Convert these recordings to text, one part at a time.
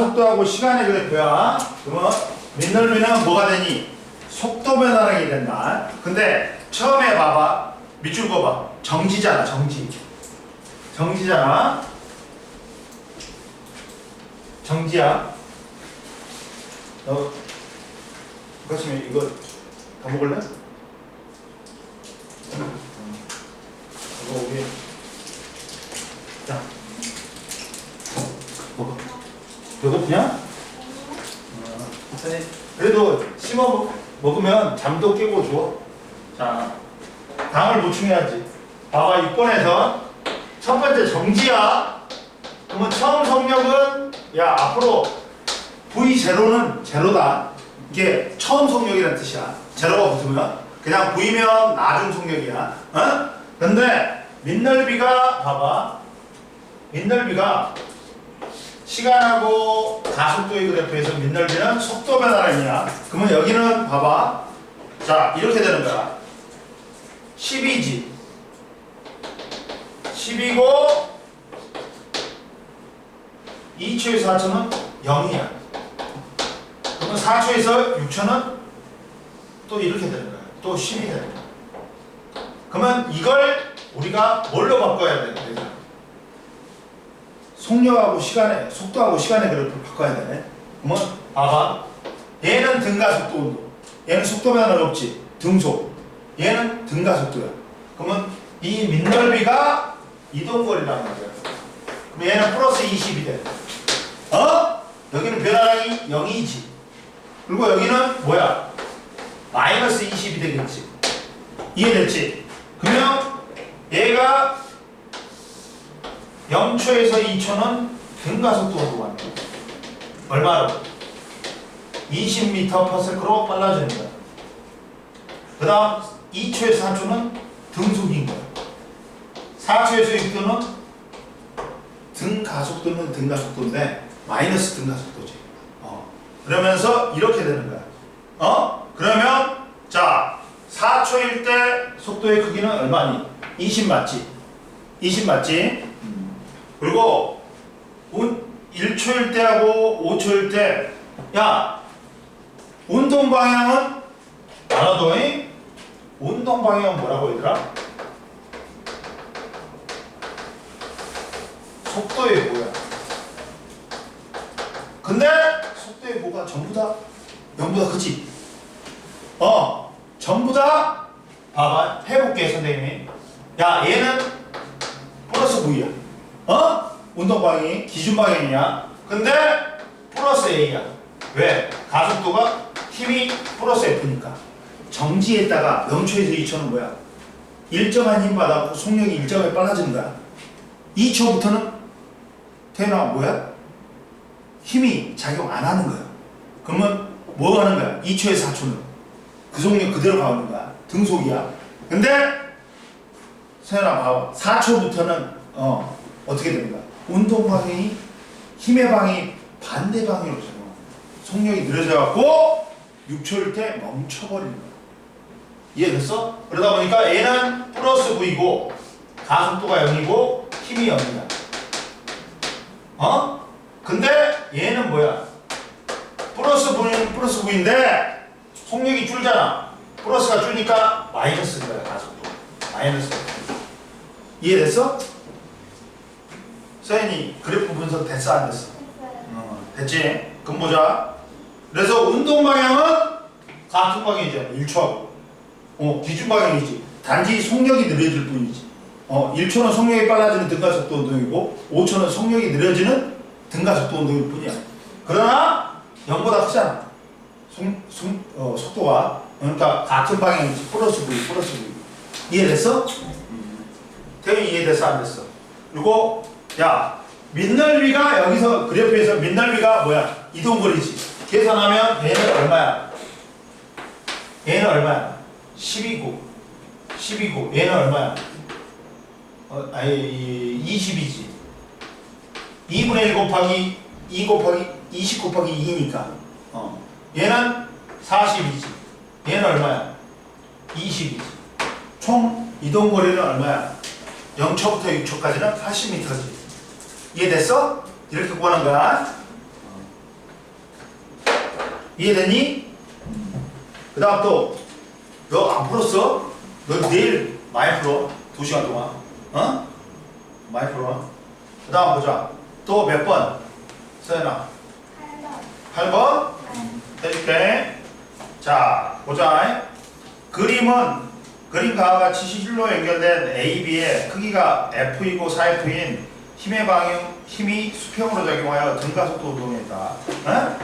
속도하고 시간의 그래프야. 그러면 민넓이는 뭐가 되니? 속도 변화량이 된다. 근데 처음에 봐봐. 밑줄 그어봐. 정지잖아, 정지. 정지잖아. 정지야. 너 그렇지만 이거 다 먹을래? 이거 우리 자 먹어. 배고프냐? 그래도 씹어 먹으면 잠도 깨고 줘. 자, 당을 보충해야지. 봐봐, 6번에서 첫 번째 정지야. 그러면 처음 속력은 야 앞으로 V0는 제로다. 이게 처음 속력이라는 뜻이야. 제로가 붙으면 그냥 V면 나중 속력이야. 어? 근데 민넓이가 봐봐. 민넓이가 시간하고 가속도의 그래프에서 민넓이는 속도 변화량이야. 그러면 여기는 봐봐. 자, 이렇게 되는 거야. 10이지. 10이고 2초에서 4초는 0이야. 그러면 4초에서 6초는 또 이렇게 되는 거야. 또 10이 되는 거야. 그러면 이걸 우리가 뭘로 바꿔야 되는 거야? 속력하고 시간의 속도하고 시간의 그래프를 바꿔야 돼. 그러면 봐봐. 얘는 등가속도 운동. 얘는 속도 변화가 없지. 등속. 얘는 등가속도야. 그러면 이 민넓이가 이동거리란 말이야. 그럼 얘는 플러스 20이 돼. 어? 여기는 변화량이 0이지. 그리고 여기는 뭐야? 마이너스 20이 되겠지. 이해됐지? 그러면 얘가 0초에서 2초는 등가속도로 가는 거야. 얼마로? 20m/s로 빨라지는 거야. 그 다음 2초에서 4초는 등속인 거야. 4초에서 6초는 등가속도는 등가속도인데 마이너스 등가속도지. 그러면서 이렇게 되는 거야. 그러면 자 4초일 때 속도의 크기는 얼마니? 20 맞지? 20 맞지? 그리고 1초일 때하고 5초일 때 야 운동 방향은 알아둬. 운동 방향은 뭐라고 얘들아? 속도의 뭐야? 근데 속도의 뭐가 전부 다 0보다 크지? 전부 다 봐봐. 해볼게 선생님이. 야 얘는 플러스 V야. 운동 방향이 기준 방향이야. 근데 플러스 A야. 왜? 가속도가 힘이 플러스 F니까. 정지했다가 0초에서 2초는 뭐야? 일정한 힘 받았고 속력이 일정하게 빨라지는 거야. 2초부터는 태어나 뭐야? 힘이 작용 안 하는 거야. 그러면 뭐 하는 거야? 2초에서 4초는 그 속력 그대로 가는 거야. 등속이야. 근데 세연아 봐봐. 4초부터는 어떻게 됩니까? 운동 방향이 힘의 방향이 반대 방향으로 작용. 속력이 느려져 갖고 6초일 때 멈춰버리는 거야. 이해됐어? 그러다 보니까 얘는 플러스 V고 가속도가 0이고 힘이 0이야. 근데 얘는 뭐야? 플러스 V는 플러스 V인데 속력이 줄잖아. 플러스가 줄니까 마이너스인 거야. 가속도 마이너스. 이해됐어? 서연이 그래프 분석 됐어 안 됐어? 됐지? 그럼 보자. 그래서 운동 방향은 같은 방향이잖아. 1초하고 기준 방향이지. 단지 속력이 느려질 뿐이지. 1초는 속력이 빨라지는 등가속도 운동이고 5초는 속력이 느려지는 등가속도 운동일 뿐이야. 그러나 0보다 크잖아. 속도가. 그러니까 같은 방향이지. 플러스 V, 플러스 V. 이해됐어? 태연이 이해됐어 안 됐어? 그리고 야 민넓이가 여기서 그래프에서 민넓이가 뭐야? 이동거리지. 계산하면 얘는 얼마야? 얘는 얼마야? 10이고 10이고 얘는 얼마야? 20이지. 2분의 1 곱하기 2 곱하기 20 곱하기 2니까 얘는 40이지. 얘는 얼마야? 20이지. 총 이동거리는 얼마야? 0초부터 6초까지는 80m지. 이해됐어? 이렇게 구하는 거야. 이해됐니? 그 다음 또 너 안 풀었어? 너 내일 많이 풀어. 2시간 동안. 어? 많이 풀어. 그 다음 보자. 또 몇 번? 서연아. 8번. 8번? 해줄게. 자, 보자. 그림은 그림과 같이 시줄로 연결된 AB의 크기가 F이고 4F인 힘이 수평으로 작용하여 등가속도 운동이 있다. 어?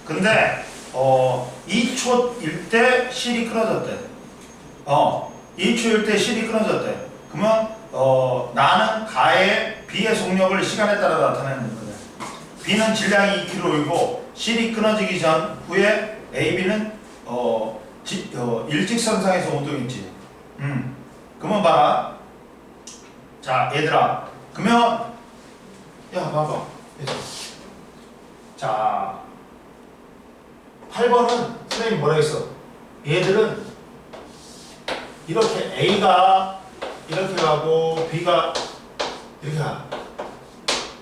근데 2초일 때 실이 끊어졌대. 2초일 때 실이 끊어졌대. 그러면 나는 가의 B의 속력을 시간에 따라 나타내는 거네. B는 질량이 2kg이고 실이 끊어지기 전 후에 AB는 일직선상에서 운동했지. 그러면 봐라. 자, 얘들아. 그러면 야, 봐봐. 얘들아. 자, 8번은 선생님이 뭐라 했어? 얘들은 이렇게 A가 이렇게 가고 B가 이렇게 가.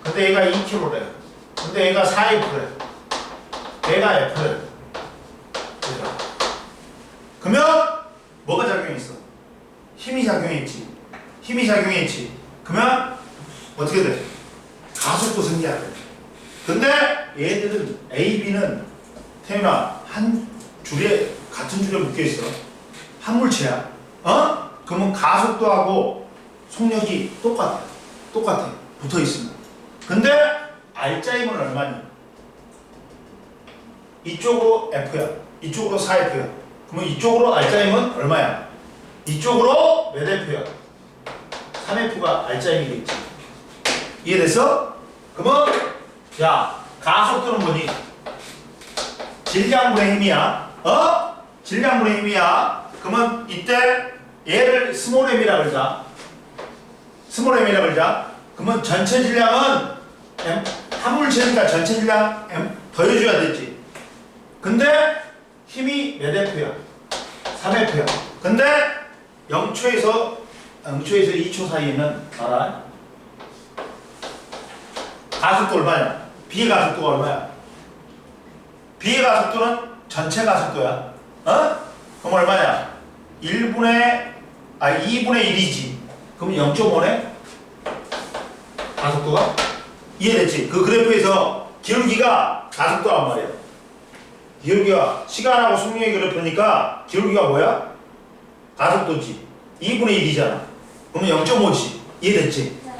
근데 얘가 2kg래. 근데 얘가 4F래. 얘가 F래. 얘들아. 그러면 뭐가 작용했어? 힘이 작용했지. 힘이 작용했지. 그러면 어떻게 돼? 가속도 생겨야 돼. 근데 얘들은 A, B는 태윤아 한 줄에 같은 줄에 묶여 있어. 한 물체야. 그러면 가속도하고 속력이 똑같아. 붙어 있으면. 근데 R자임은 얼마니? 이쪽으로 F야. 이쪽으로 4F야. 그러면 이쪽으로 R자임은 얼마야? 이쪽으로 몇 F야? 3F가 R자임이겠지. 이해됐어? 그러면 야, 가속도는 뭐니? 질량분의 힘이야. 질량분의 힘이야. 그러면 이때 얘를 스몰 m이라 그러자. 스몰 m이라 그러자. 그러면 전체 질량은 m, 한 물체니까 전체 질량 m 더해줘야 되지. 근데 힘이 몇 F야? 3F야. 근데 0초에서 2초 사이에는 알아? 가속도 얼마냐? B의 가속도가 얼마야? B의 가속도는 전체 가속도야. 그럼 얼마냐? 2분의 1이지. 그럼 0.5네? 가속도가? 이해됐지? 그 그래프에서 기울기가 가속도란 말이야. 기울기가 시간하고 속력의 그래프니까 기울기가 뭐야? 가속도지. 2분의 1이잖아. 그러면 0.5지. 이해됐지? 네.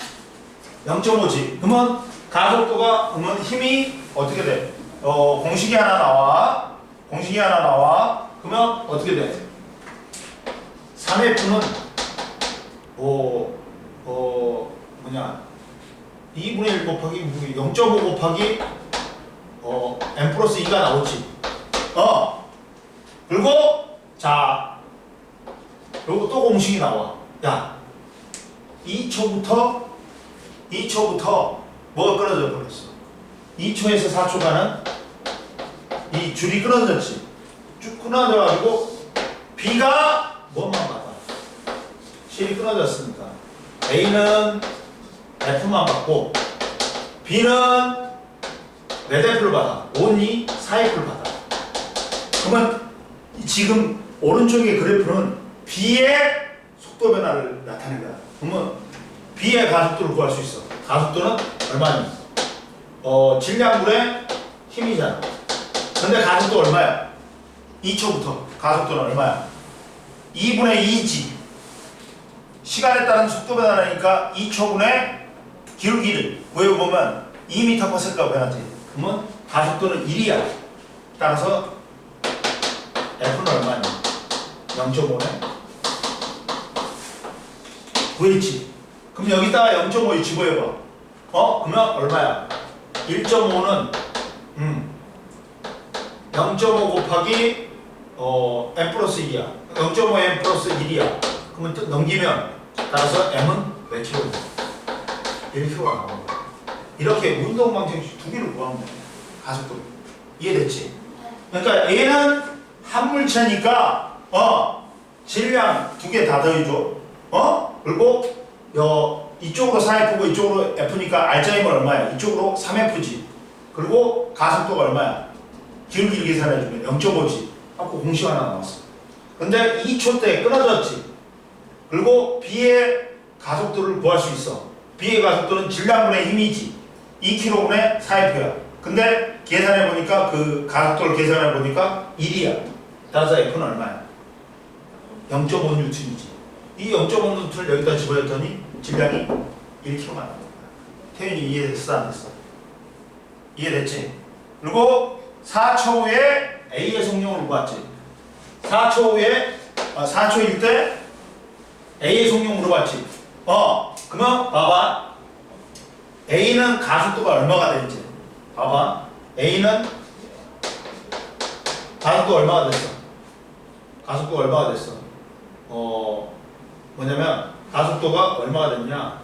0.5지. 그러면 가속도가 그러면 힘이 어떻게 돼? 공식이 하나 나와. 그러면 어떻게 돼? 3F는 2분의 1 곱하기 0.5 곱하기 n 플러스 2가 나오지. 그리고 자, 그리고 또 공식이 나와. 야, 2초부터 뭐가 끊어져 버렸어. 2초에서 4초간은 이 줄이 끊어졌지. 쭉 끊어져가지고 B가 뭐만 받아? 실이 끊어졌으니까 A는 F만 받고 B는 몇 F를 받아? only 4F를 받아. 그러면 지금 오른쪽의 그래프는 B의 속도 변화를 나타낸 거야. 그러면 B의 가속도를 구할 수 있어. 가속도는 얼마니? 질량분의 힘이잖아. 근데 가속도 얼마야? 2초부터 가속도는 얼마야? 2분의 2지. 시간에 따른 속도 변화라니까 2초분의 기울기를 구해보면 2m/s가 변하지. 그러면 가속도는 1이야. 따라서 F는 얼마냐? 0.5네? 구했지. 그럼 여기다가 0.5를 집어해봐. 그러면 얼마야? 1.5는 0.5 곱하기 n 플러스 1이야. 0.5 n 플러스 1이야. 그러면 또 넘기면 따라서 m은 몇 킬로냐? 1kg가 나오는 거야. 이렇게 운동 방정식 두 개를 구하면 돼. 가속도. 이해됐지? 그러니까 얘는 한 물체니까 질량 두 개 다 더해줘. 그리고 이쪽으로 4F고 이쪽으로 F니까 R자임은 얼마야? 이쪽으로 3F지. 그리고 가속도가 얼마야? 기울기를 계산해주면 0.5지. 하고 공식 하나 나왔어. 근데 2초 때 끊어졌지. 그리고 B의 가속도를 구할 수 있어. B의 가속도는 질량분의 힘이지. 2kg분의 4F야. 근데 계산해보니까 그 가속도를 계산해보니까 1이야. 따라서 F는 얼마야? 0.5N이지. 이 0.5N을 여기다 집어넣더니 질량이 1kg만 나온 거야. 태윤이 이해됐어? 안 됐어? 이해됐지? 그리고 4초 후에 A의 속력을 물어봤지. 4초 후에 4초일 때 A의 속력 물어봤지. 그러면 봐봐. A는 가속도가 얼마가 되는지. 봐봐. A는 가속도 얼마가 됐어? 가속도가 얼마가 됐어? 뭐냐면 가속도가 얼마가 됐냐?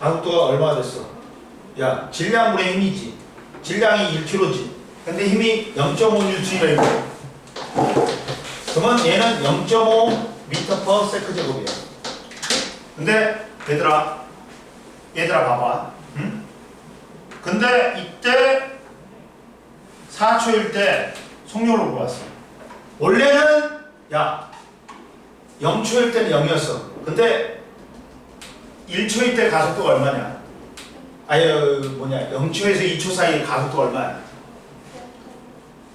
가속도가 얼마가 됐어? 야, 질량분의 힘이지. 질량이 1kg지. 근데 힘이 0.5N이라 이거. 그러면 얘는 0.5m/s 제곱이야. 근데 얘들아 봐봐. 응? 근데 이때 4초일 때 속력을 물어봤어. 원래는 야 0초일 때는 0이었어. 근데 1초일 때 가속도가 얼마냐? 0초에서 2초 사이 가속도가 얼마야?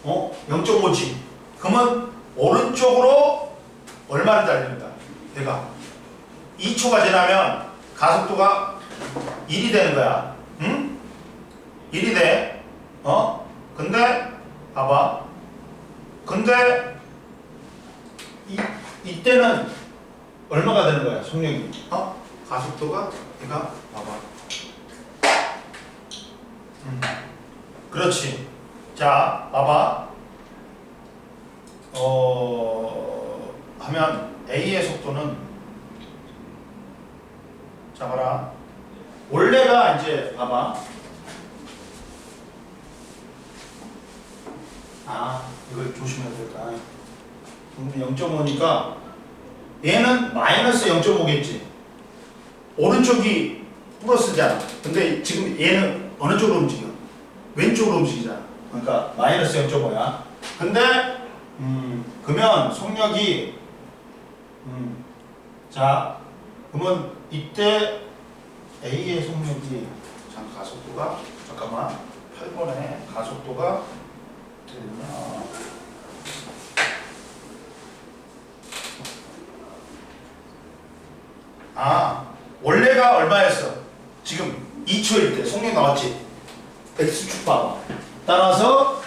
0.5지. 그러면 오른쪽으로 얼마를 달립니다. 얘가 2초가 지나면 가속도가 1이 되는 거야. 응? 1이 돼. 근데 봐봐. 근데 이때는 얼마가 되는 거야? 속력이. 가속도가 얘가 봐봐. 그렇지. 자, 봐봐. 하면 A의 속도는 자 봐라. 원래가 이제 봐봐. 이걸 조심해야 되겠다. 0.5니까 얘는 마이너스 0.5겠지. 오른쪽이 플러스잖아. 근데 지금 얘는 어느 쪽으로 움직여? 왼쪽으로 움직이잖아. 그러니까 마이너스 0.5야. 근데 그러면 속력이 자 그러면 이때 A의 속력이 가속도가 잠깐만 8번에 가속도가 어떻게 되냐? 원래가 얼마였어? 지금 2초일 때 속력 나왔지? X축 봐봐. 따라서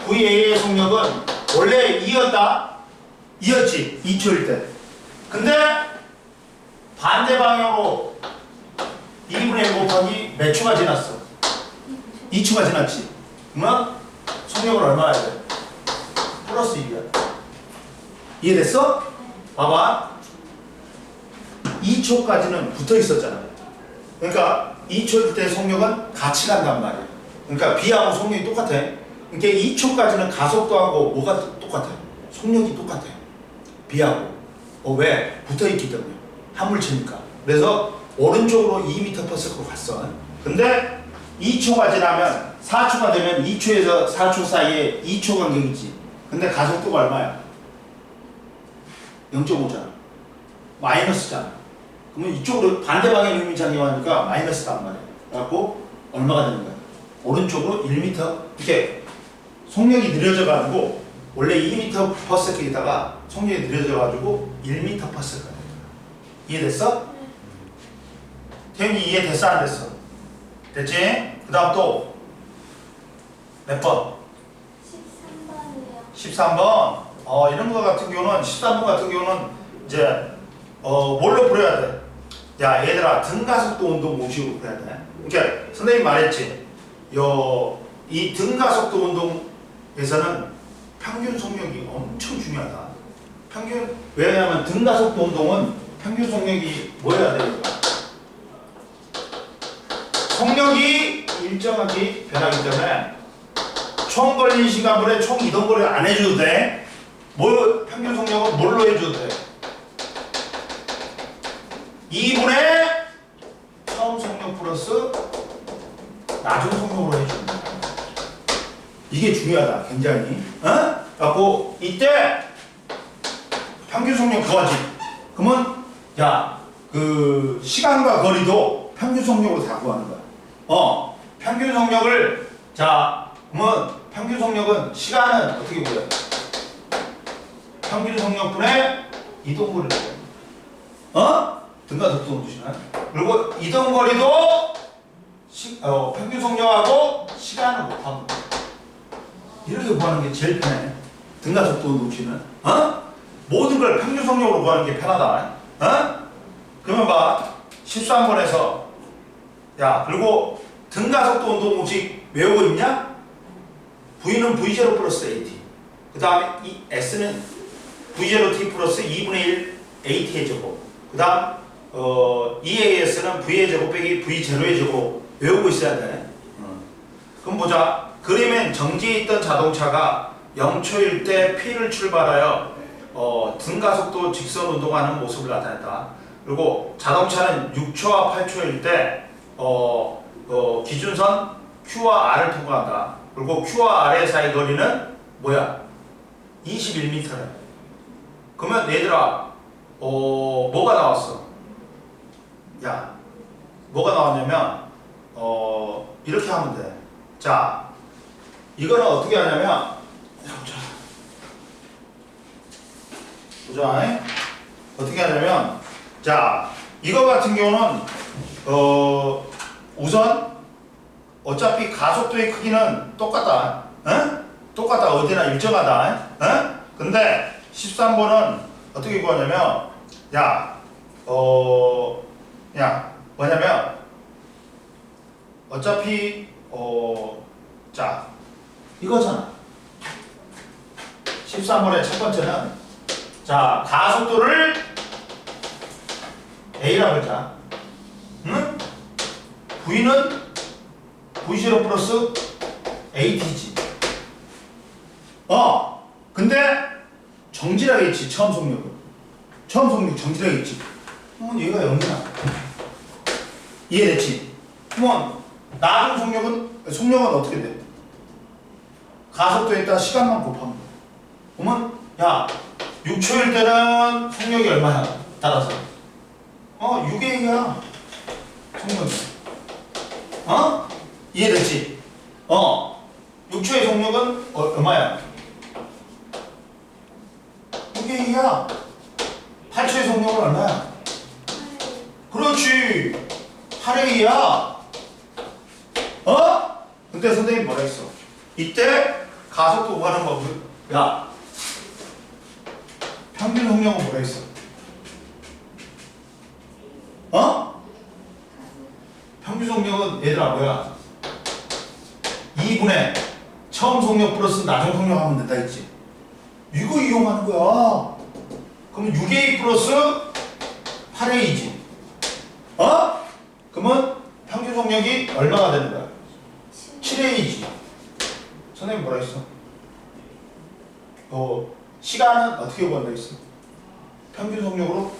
VA의 속력은 원래 2였지? 2초일 때. 근데 반대 방향으로 2분의 1 곱하기 몇 초가 지났어? 2초가 지났지? 그러면 속력은 얼마야 돼? 플러스 1이야. 이해됐어? 봐봐. 2초까지는 붙어 있었잖아. 그러니까 2초일 때 속력은 같이 간단 말이야. 그러니까 B하고 속력이 똑같아. 그러니까 2초까지는 가속도하고 뭐가 똑같아? 속력이 똑같아. B하고. 왜? 붙어 있기 때문에. 한물체니까. 그래서 오른쪽으로 2m/s로 갔어. 근데 2초가 지나면 4초가 되면 2초에서 4초 사이에 2초 간격이지. 근데 가속도가 얼마야? 0.5잖아. 마이너스잖아. 그러면 이쪽으로 반대 방향 힘이 작용하니까 마이너스단 말이야. 그래갖고 얼마가 되는 거야? 오른쪽으로 1m 이렇게 속력이 느려져가지고 원래 2m/s이다가 속력이 느려져가지고 1m/s가 되는 거야. 이해됐어? 태윤이 이해됐어? 안 됐어? 됐지? 그 다음 또 몇 번? 13번이요. 13번. 이런 거 같은 경우는 13번 같은 경우는 이제 뭘로 풀어야 돼? 야 얘들아 등가속도 운동 모식으로 풀어야 돼. 그러니까 선생님 말했지. 이 등가속도 운동에서는 평균 속력이 엄청 중요하다. 왜냐하면 등가속도 운동은 평균 속력이 뭐여야 돼? 속력이 일정하게 변하기 때문에 총 걸린 시간분에 총 이동 거리를 안 해줘도 돼. 평균 속력은 뭘로 해줘도 돼? 2분의 처음 속력 플러스 나중 속력으로 해주는 거야. 이게 중요하다. 굉장히. 어? 갖고 이때 평균 속력 구하지. 그러면 야, 그 시간과 거리도 평균 속력으로 다 구하는 거야. 평균 속력을 자, 그러면 평균 속력은 시간은 어떻게 구해? 평균 속력분의 이동거리를 구해. 등가속도 놓으시나요? 그리고 이동거리도 평균 속력하고 시간을 곱하면 돼. 이렇게 구하는 게 제일 편해. 등가속도 놓으시는. 모든 걸 평균 속력으로 구하는 게 편하다. 그러면 봐. 13번에서 야, 그리고 등가속도 운동 공식 외우고 있냐? V는 V0 플러스 AT. 그 다음에 이 S는 V0T 플러스 2분의 1 AT의 제곱. 그 다음 EAS는 V의 제곱 빼기 V0의 제곱 외우고 있어야 돼. 그럼 보자. 그림엔 정지에 있던 자동차가 0초일 때 P를 출발하여 등가속도 직선 운동하는 모습을 나타냈다. 그리고 자동차는 6초와 8초일 때 기준선 Q와 R을 통과한다. 그리고 Q와 R의 사이 거리는 뭐야? 21m래. 그러면 얘들아 뭐가 나왔어? 야, 뭐가 나왔냐면 이렇게 하면 돼. 자, 이거는 어떻게 하냐면 보자. 어떻게 하냐면 자, 이거 같은 경우는 우선 어차피 가속도의 크기는 똑같다. 똑같다. 어디나 일정하다. 근데 13번은 어떻게 구하냐면 뭐냐면 어차피 자, 이거잖아. 13번의 첫 번째는 자, 가속도를 A라고 했자. V는 V0 플러스 AT지. 근데 정지라겠지. 처음 속력은. 처음 속력 정지라겠지. 그러면 얘가 0이야. 이해됐지? 그러면 나중 속력은 어떻게 돼? 가속도에 따라 시간만 곱하면 돼. 그러면 야, 6초일 때는 속력이 얼마야? 따라서 6A야. 속력이. 이해됐지? 6초의 속력은 얼마야? 6A야. 8초의 속력은 얼마야? 그렇지. 8A야. 근데 선생님 뭐라 했어? 이때 가속도 구하는 법은 야, 평균 속력은 뭐라 했어? 평균 속력은 얘들아 뭐야? 2분의 처음 속력 플러스 나중 속력 하면 된다 했지? 이거 이용하는 거야. 그러면 6A 플러스 8A지. 그러면 평균 속력이 얼마가 되는 거야? 7A지. 선생님 뭐라 했어? 시간은 어떻게 구한다 했어? 평균 속력으로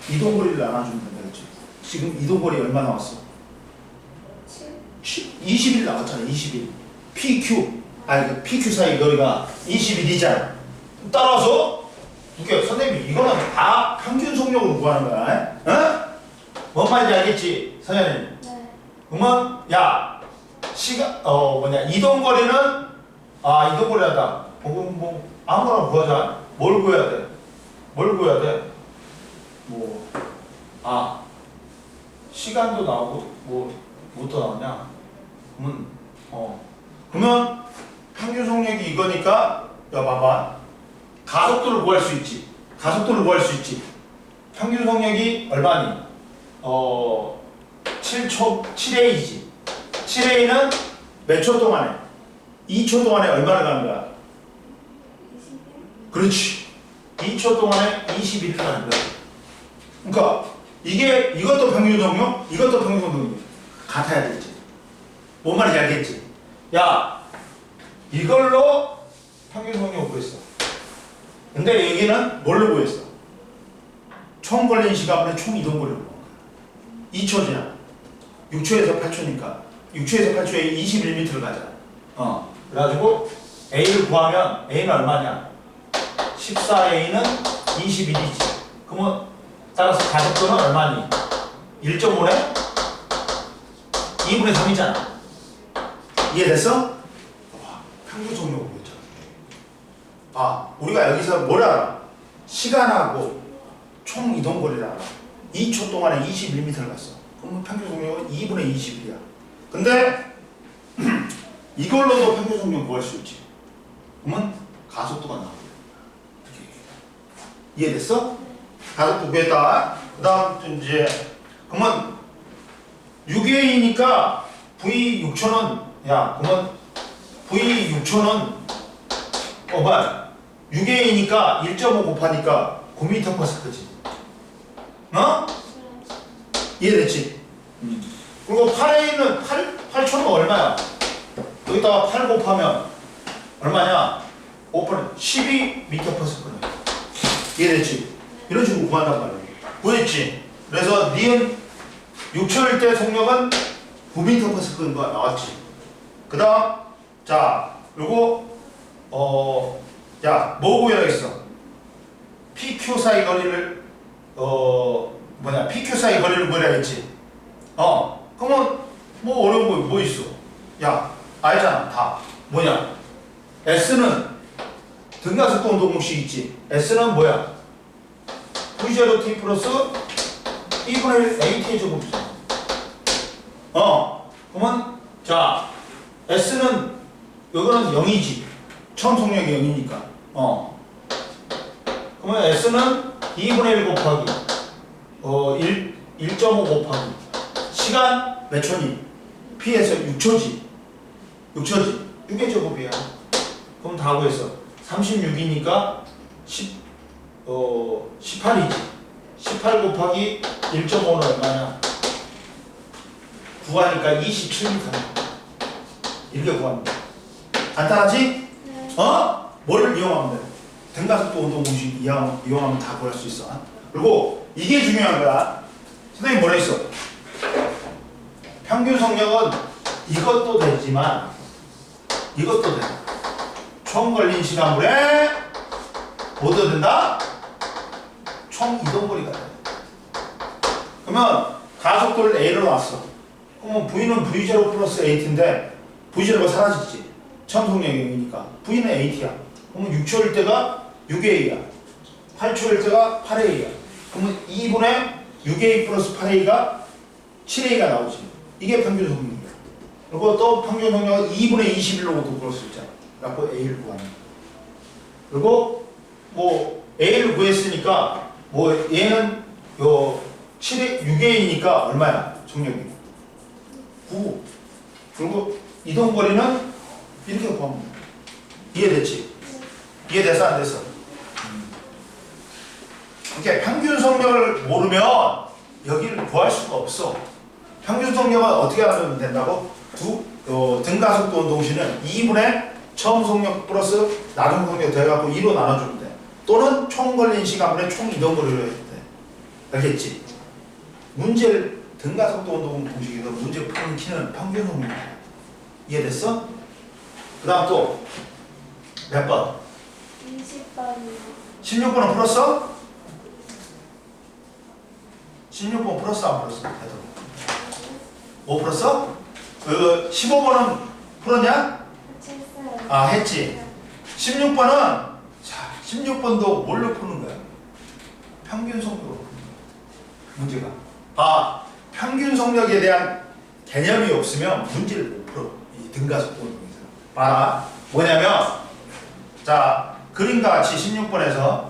이동거리를 나눠주면 된다 했지. 지금 이동거리 얼마 나왔어? 21 나왔잖아. 21. PQ PQ 사이 거리가 21이잖아. 따라서 두개 선생님이 이거는 다 평균 속력으로 구하는 거야. 뭔 말인지 알겠지? 선생님. 네. 그러면 야, 이동거리는 이동거리하다. 뭐 아무거나 구하자. 뭘 구해야 돼? 뭘 구해야 돼? 시간도 나오고 뭐또 나오냐? 그러면 평균 속력이 이거니까 야 봐봐. 가속도를 구할 수 있지. 가속도를 구할 수 있지. 평균 속력이 얼마니? 7A지. 7A는 몇 초 동안에? 2초 동안에 얼마를 가는 거야? 21. 그렇지. 2초 동안에 21을 가는 거야. 그러니까 이것도 평균 속력, 이것도 평균 속력 같아야 되지. 뭔 말인지 알겠지? 야, 이걸로 평균 속력 구했어. 근데 여기는 뭘로 구했어? 총 걸린 시간분의 총 이동 거리로 구한 거야. 2초잖아. 6초에서 8초니까 6초에서 8초에 21m를 가자. 그래가지고 A를 구하면 A는 얼마냐? 14A는 21이지. 그러면 따라서 가속도는 얼마니? 1.5네? 2분의 3이잖아. 이해됐어? 와, 평균 속력을 보였잖아. 우리가 여기서 뭘 알아? 시간하고 총 이동 거리를 알아. 2초 동안에 21m를 갔어. 그러면 평균 속력은 2분의 21이야. 근데 이걸로도 평균 속력 구할 수 있지. 그러면 가속도가 나와. 이해됐어? 가속도 구했다. 그 다음 이제 그러면 6A니까 V 6천원. 야, 그러면 V 6천원. 뭐야? 6A니까 1.5 곱하니까 9m/s지. 이해됐지? 그리고 8A는 8천원 얼마야? 여기다가 8 곱하면 얼마냐? 5%, 12m/s. 이해됐지? 이런 식으로 구한단 말이야. 구했지? 그래서 니은 6초일 때 속력은 9m/s가 나왔지. 그 다음, 자, 그리고, 뭐 구해야겠어? PQ 사이 거리를, PQ 사이 거리를 구해야겠지. 그러면, 뭐 어려운 거 뭐 있어? 야, 알잖아, 다. 뭐냐? S는 등가속도 운동공식 있지. S는 뭐야? V0t 플러스 2분의 1 AT의 제곱이잖아. 그러면 자 S는 여기는 0이지. 처음 속력이 0이니까. 그러면 S는 2분의 1 곱하기 1.5 곱하기 시간 몇 초니? P에서 6초지. 6의 제곱이야. 그럼 다 구했어. 36이니까 18이지. 18 곱하기 1.5는 얼마냐? 구하니까 27m. 이렇게 구하면 돼. 간단하지? 네. 뭐를 이용하면 돼? 등가속도 운동 공식 이용하면 다 구할 수 있어. 그리고 이게 중요한 거야. 선생님 뭐라 했어? 평균 속력은 이것도 되지만 이것도 돼. 총 걸린 시간분에 뭐도 된다? 총 이동거리가 돼. 그러면 가속도를 A로 놨어. 그러면 V는 V0 플러스 8인데 V0가 사라지지. 처음 속력이 0이니까 V는 8이야. 그러면 6초일 때가 6A야. 8초일 때가 8A야. 그러면 2분의 6A 플러스 8A가 7A가 나오지. 이게 평균 속력이야. 그리고 또 평균 속력은 2분의 21로도 구할 수 있잖아. 그래서 A를 구하는 거야. 그리고 뭐 A를 구했으니까 뭐 얘는 요 7에 6A니까 얼마야? 속력이 9. 그리고 이동거리는 이렇게 구하면 돼. 이해됐지? 이해됐어? 안 됐어? 이렇게 평균 속력을 모르면 여기를 구할 수가 없어. 평균 속력은 어떻게 하면 된다고? 등가속도 운동시는 2분의 처음 속력 플러스 나중 속력 돼갖고 2로 나눠주면 돼. 또는 총 걸린 시간분의 총 이동거리로 해도 돼. 알겠지? 문제를 등가속도 운동 공식에서 문제 푸는 키는 평균 속력이야. 이해됐어? 그 다음 또 몇 번? 20번이요. 16번은 풀었어? 16번 풀었어? 안 풀었어? 뭐 풀었어? 그 15번은 풀었냐? 했어요. 했지. 16번은 자 16번도 뭘로 푸는 거야? 평균 속력으로 푸는 거야. 문제가. 평균 속력에 대한 개념이 없으면 문제를 못 풀어. 이 등가속도 운동에서. 봐라. 뭐냐면 자 그림과 같이 16번에서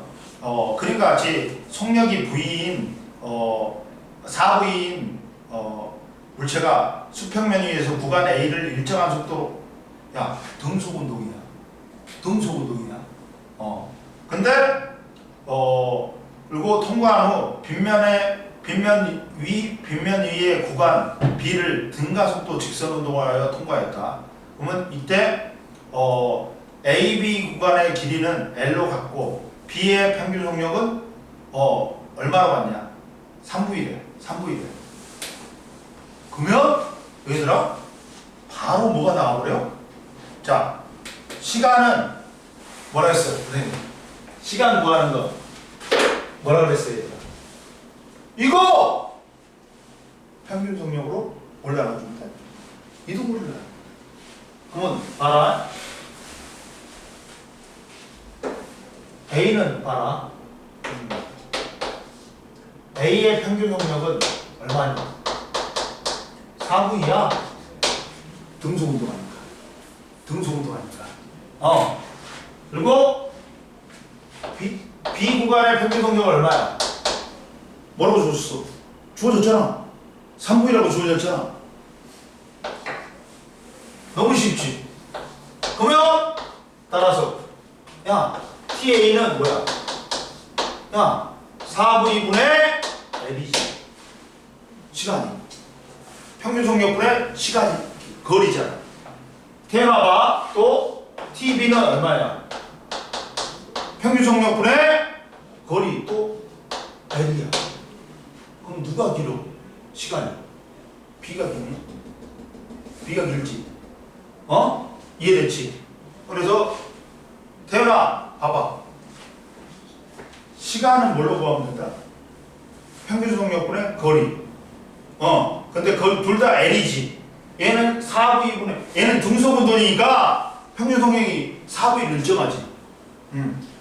그림과 같이 속력이 V인 4V인 물체가 수평면 위에서 구간 A를 일정한 속도로 등속운동이야. 근데 그리고 통과한 후 빗면 위의 구간 B를 등가속도 직선운동을 하여 통과했다. 그러면 이때 AB 구간의 길이는 L로 갖고 B의 평균 속력은 얼마로 같냐? 3V래. 그러면 얘들아 바로 뭐가 나와버려? 자, 시간은 뭐라 했어? 선생님. 시간 구하는 거 뭐라 그랬어요? 얘들아? 이거 평균 속력으로 올라가주면 돼. 이도 몰라. 그러면 봐라. A는 봐라. A의 평균 속력은 얼마냐? 4V야. 등소운동하니까. 등소운동하니까. 그리고 B 구간의 평균 속력은 얼마야? 뭐라고 줬어? 주어졌잖아. 3V라고 주어졌잖아. 너무 쉽지? 그러면 따라서 야 TA는 뭐야? 야 4V분의 L이지. 시간이. 평균 속력분의 시간이. 거리잖아. 대봐봐. 또 TB는 얼마야? 평균 속력분의 거리. 또 L이야. 그럼 누가 길어? 시간이. B가 기네. B가 길지. 이해됐지? 그래서 태연아 봐봐. 시간은 뭘로 구하면 된다? 평균 속력분의 거리. 근데 둘 다 L이지. 얘는 4V분의 얘는 등소분돈이니까 평균 속력이 4V 일정하지.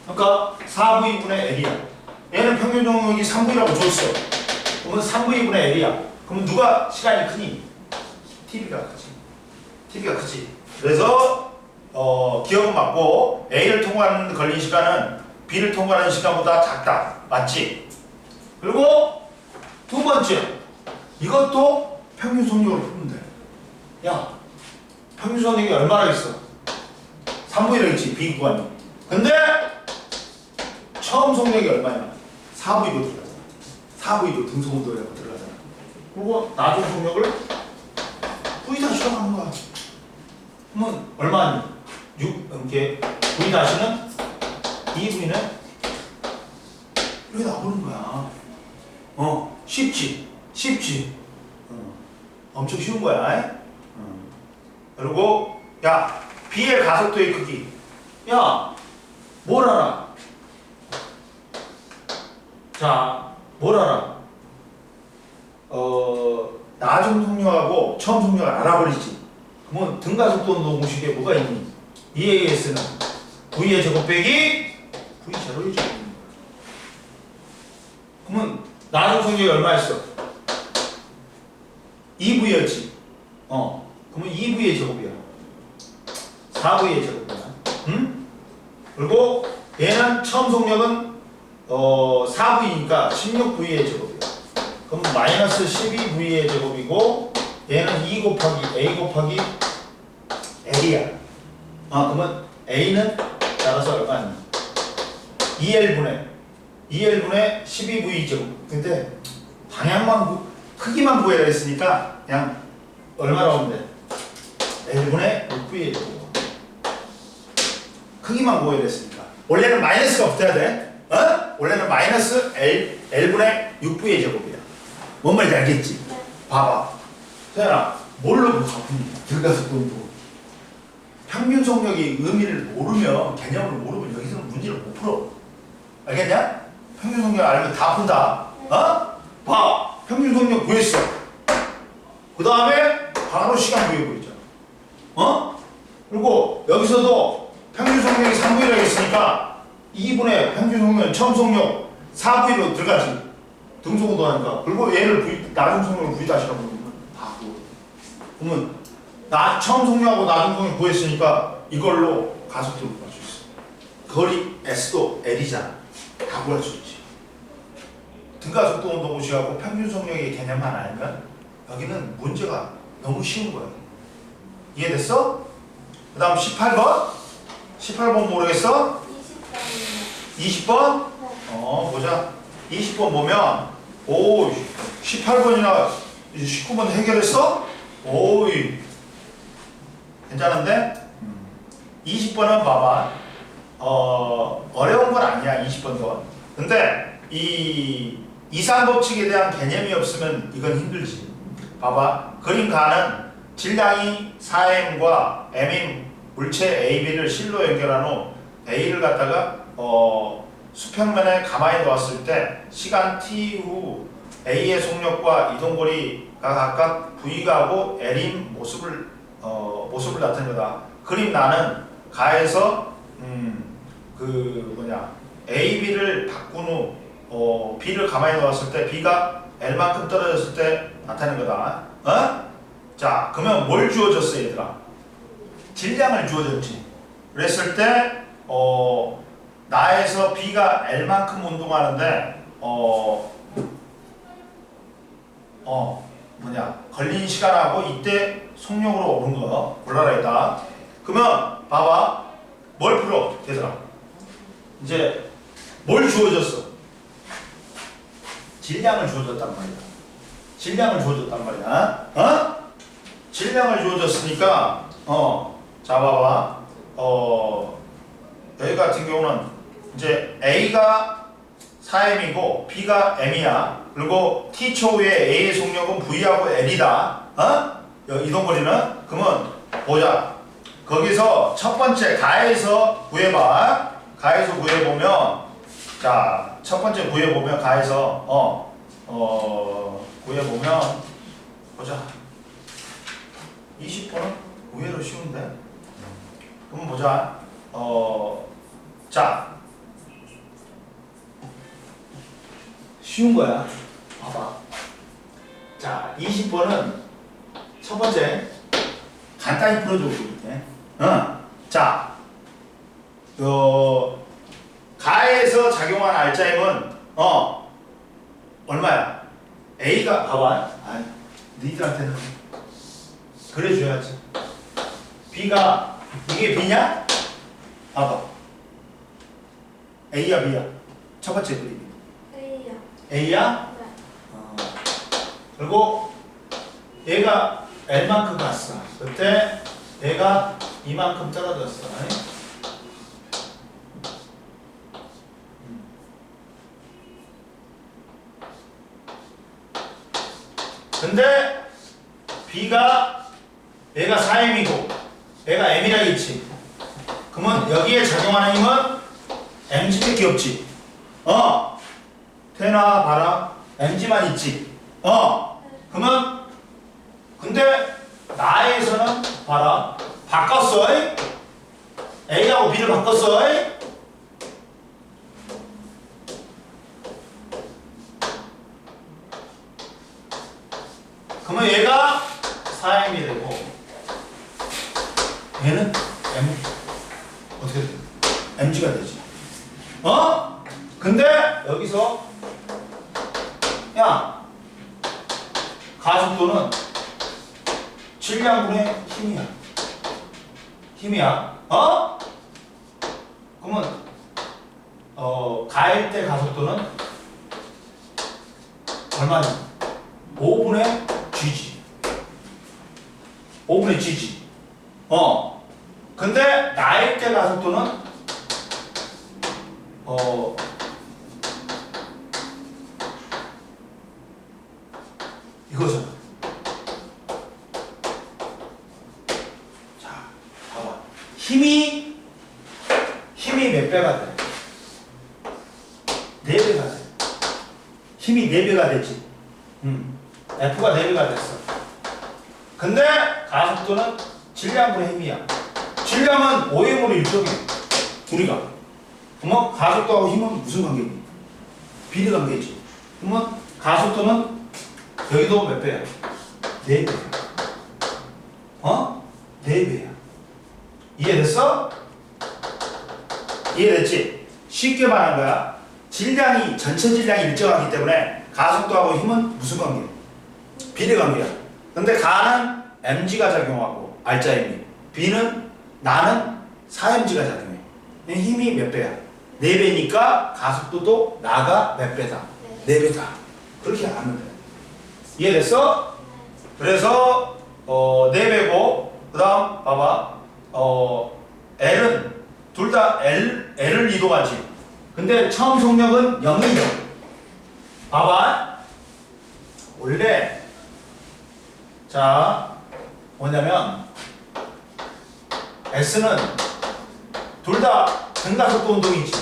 그러니까 4V분의 L이야. 얘는 평균 속력이 3V라고 줬어. 그러면 3V분의 L이야. 그럼 누가 시간이 크니? TV가 크지. TV가 크지. 그래서 기억은 맞고 A를 통과하는 걸린 시간은 B를 통과하는 시간보다 작다. 맞지? 그리고 두 번째 이것도 평균 속력으로 풀면 돼. 야 평균 속력이 얼마나 있어? 3V라고 했지. B 구간이. 근데 처음 속력이 얼마냐? 4V로 들어가잖아. 4V로 등소운동이라고 들어가잖아. 그리고 나중 속력을 V 다시로 가는 거야. 그러면 얼마니? 6 이렇게 V 다시는 2V는 이렇게 나오는 거야. 쉽지? 쉽지? 엄청 쉬운 거야. 그리고 야 B의 가속도의 크기. 야 뭘 알아? 자 뭘 알아? 나중 속력하고 처음 속력을 알아버리지. 그러면 등가속도 운동 공식에 뭐가 있니? EAS는 V의 제곱 빼기 V 제로의 제곱입니다. 그러면 나중 속력이 얼마였어? 2V였지. 그러면 2V의 제곱이야. 4V의 제곱이야. 그리고 얘는 처음 속력은 4V니까 16V의 제곱이야. 그럼 마이너스 12V의 제곱이고 얘는 2 곱하기 A 곱하기 L이야. 그러면 A는 따라서 얼마니? 2L분의 12V 제곱. 근데 방향만 크기만 구해라 했으니까 그냥 얼마 나오면 돼? L분의 6V의 제곱. 크기만 구해라 했으니까. 원래는 마이너스가 붙어야 돼. 원래는 마이너스 L분의 6V의 제곱이야. 뭔 말인지 알겠지? 네. 봐봐. 태연아, 뭘로 바꾸니? 들어가서 또 평균 속력의 의미를 모르면, 개념을 모르면 여기서는 문제를 못 풀어. 알겠냐? 평균 속력 알면 다 푼다. 봐. 평균 속력 구했어. 그 다음에 바로 시간 구해버리잖아. 그리고 여기서도 평균 속력이 3V라고 했으니까 2분의 평균 속력, 처음 속력 4V로 들어가지. 등속도 하니까. 그리고 얘를 V, 나중 속력을 V 다시라고 그러면 다 구워. 그러면 처음 속력하고 나중 속력 구했으니까 이걸로 가속도를 구할 수 있어. 거리 S도 L이잖아. 다 구할 수 있지. 등가속도 운동고시하고 평균 속력의 개념만 알면 여기는 문제가 너무 쉬운 거야. 이해됐어? 그 다음 18번? 18번 모르겠어? 20번이요. 20번? 보자. 20번 보면 18번이나 19번 해결했어? 괜찮은데? 20번은 봐봐. 어려운 건 아니야. 20번도. 근데 이 이산법칙에 대한 개념이 없으면 이건 힘들지. 봐봐. 그림 가는 질량이 4m과 m인 물체 AB를 실로 연결한 후 A를 갖다가 수평면에 가만히 놓았을 때 시간 t 후 A의 속력과 이동거리가 각각 V가 하고 L인 모습을 나타낸 거다. 그림 나는 가에서 AB를 바꾼 후 B를 가만히 놓았을 때 B가 L만큼 떨어졌을 때 나타낸 거다. 자, 그러면 뭘 주어졌어, 얘들아? 질량을 주어졌지. 그랬을 때 나에서 B가 L만큼 운동하는데 걸린 시간하고 이때 속력으로 오른 거 골라라 했다. 그러면 봐봐. 뭘 풀어, 얘들아? 이제 뭘 주어졌어? 질량을 주어졌단 말이야. 질량을 주어졌단 말이야. 질량을 주어졌으니까 자 봐봐. 여기 같은 경우는 이제 A가 4m이고 B가 m이야. 그리고 t초 후에 A의 속력은 V하고 L이다. 이동거리는? 그러면 보자. 거기서 첫 번째 가에서 구해봐. 가에서 구해보면, 자, 첫 번째 구해보면 가에서 구해보면 보자. 20번은 의외로 쉬운데. 그럼 보자. 자, 쉬운 거야. 봐봐. 자, 20번은 첫 번째 간단히 풀어주고 있네. 자, 가에서 작용한 알짜임은 얼마야? A가 봐봐. 니들한테는 그래줘야지. B가 이게 B냐? 봐봐. A야 B야? 첫 번째 그림이. A요. A야? 네. 그리고 얘가 L만큼 갔어. 그때 얘가 이만큼 떨어졌어. 근데 B가 얘가 4m이고 얘가 m이라 했지. 그러면 여기에 작용하는 힘은 mg밖에 없지. 태나 봐라. mg만 있지. 그러면 근데 나에서는 봐라. 바꿨어. A하고 B를 바꿨어. 그러면 얘가 4m이 되고 얘는 M 어떻게 돼? mg가 되지. 근데 여기서 야 가속도는 질량분의 힘이야. 그러면 가일 때 가속도는 얼마니? 5분의 g지. 5분의 g지. 근데 나일 때 가속도는 이거잖아. 자, 봐봐. 힘이 몇 배가 돼? 4배가 돼. 힘이 4배가 되지. F가 4배가 됐어. 근데 가속도는 질량분의 힘이야. 질량은 OM으로 일정해. 우리가. 그러면 가속도하고 힘은 무슨 관계니? 비례 관계지. 그러면 가속도는 여기도 몇 배야? 4배야. 4배야. 이해됐어? 이해됐지? 쉽게 말한 거야. 질량이, 전체 질량이 일정하기 때문에 가속도하고 힘은 무슨 관계야? 비례 관계야. 근데 가는 mg가 작용하고 알짜임이. B는 나는 4mg가 작용해. 힘이 몇 배야? 4배니까 가속도도 나가 몇 배다? 4배다. 그렇게 하면 돼. 이해됐어? 그래서 4배고 그 다음 봐봐. L은 둘 다 L을 이동하지. 근데 처음 속력은 0이죠. 봐봐. 원래 자 뭐냐면 S는 둘 다 등가속도 운동이지.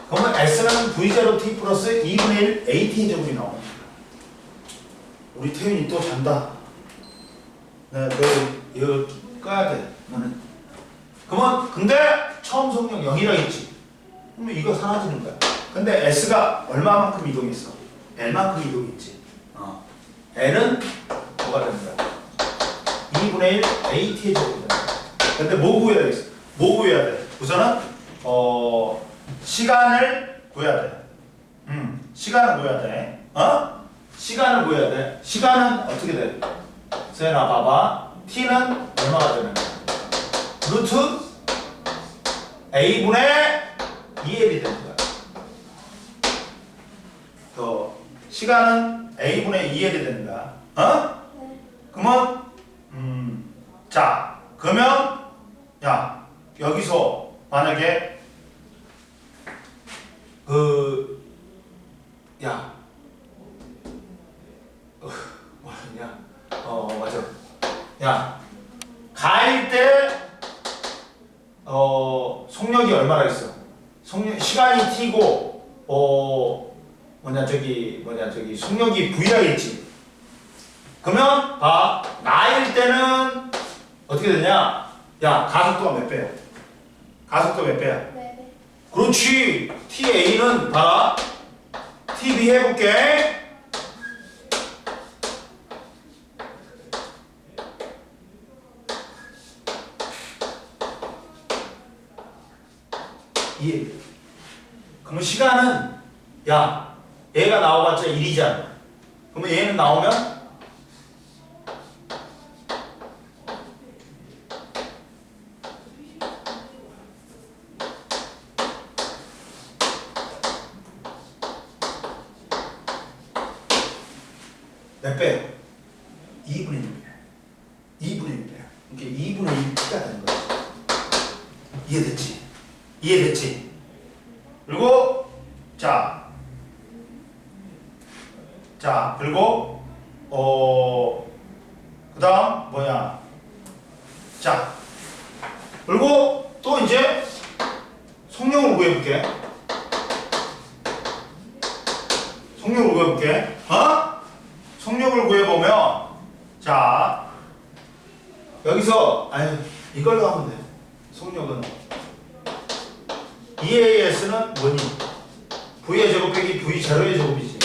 그러면 S는 V0t 플러스 2분의 1 AT의 제곱이 나옵니다. 우리 태윤이 또 잔다. 네, 너 이거 꺼야 돼. 너는. 그러면 근데 처음 속력 0이라 했지. 그러면 이거 사라지는 거야. 근데 S가 얼마만큼 이동했어? L만큼 이동했지. L은 뭐가 되는 거야? 2분의 1 AT의 제곱이 되는 거야. 근데 뭐 구해야 되겠어? 뭐 구해야 돼? 우선은 시간을 구해야 돼. 시간을 구해야 돼. 시간을 구해야 돼. 시간은 어떻게 돼? 세연아 봐봐. t는 얼마가 되는 거야? 루트 a분의 2l이 되는 거야. 시간은 a분의 2l이 되는 거야. 그러면 자 그러면 야 여기서 만약에 뭐냐 맞아. 야 가일 때 속력이 얼마나 있어? 시간이 t고 저기 속력이 v라겠지. 그러면 봐 나일 때는 어떻게 되냐? 야 가속도가 몇 배야? 가속도 몇 배야? 네. 그렇지. TA는 봐라. TB 해볼게. 그러면 시간은 야 얘가 나와봤자 1이잖아. 그러면 얘는 나오면 몇 배? 2분의 1배. 2분의 1배. 이게 2분의 1T가 되는 거야. 이해됐지? 이해됐지? 그리고 그리고 그다음 뭐냐? 자 그리고 또 이제 속력을 구해볼게. 속력을 구해볼게. 속력을 구해보면 자 여기서 이걸로 하면 돼. 속력은 EAS는 뭐니? V의 제곱 빼기 V0의 제곱이지.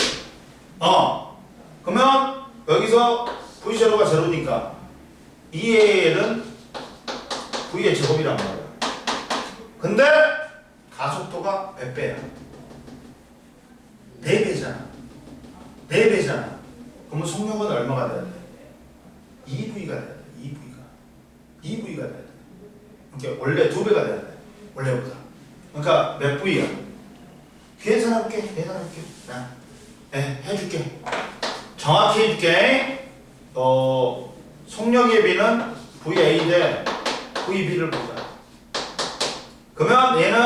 그러면 여기서 V0가 제로니까 EAL은 V의 제곱이란 말이야. 근데 가속도가 몇 배야? 4배잖아. 4배잖아. 그러면 속력은 얼마가 돼야 돼? 2V가 돼야 돼. 2V가 돼야 돼. 그러니까 원래 2배가 돼야 돼. 원래보다. 그러니까 몇 V야? 계산할게. 해줄게. 정확히 해줄게. 속력의 B는 VA 대 VB를 보자. 그러면 얘는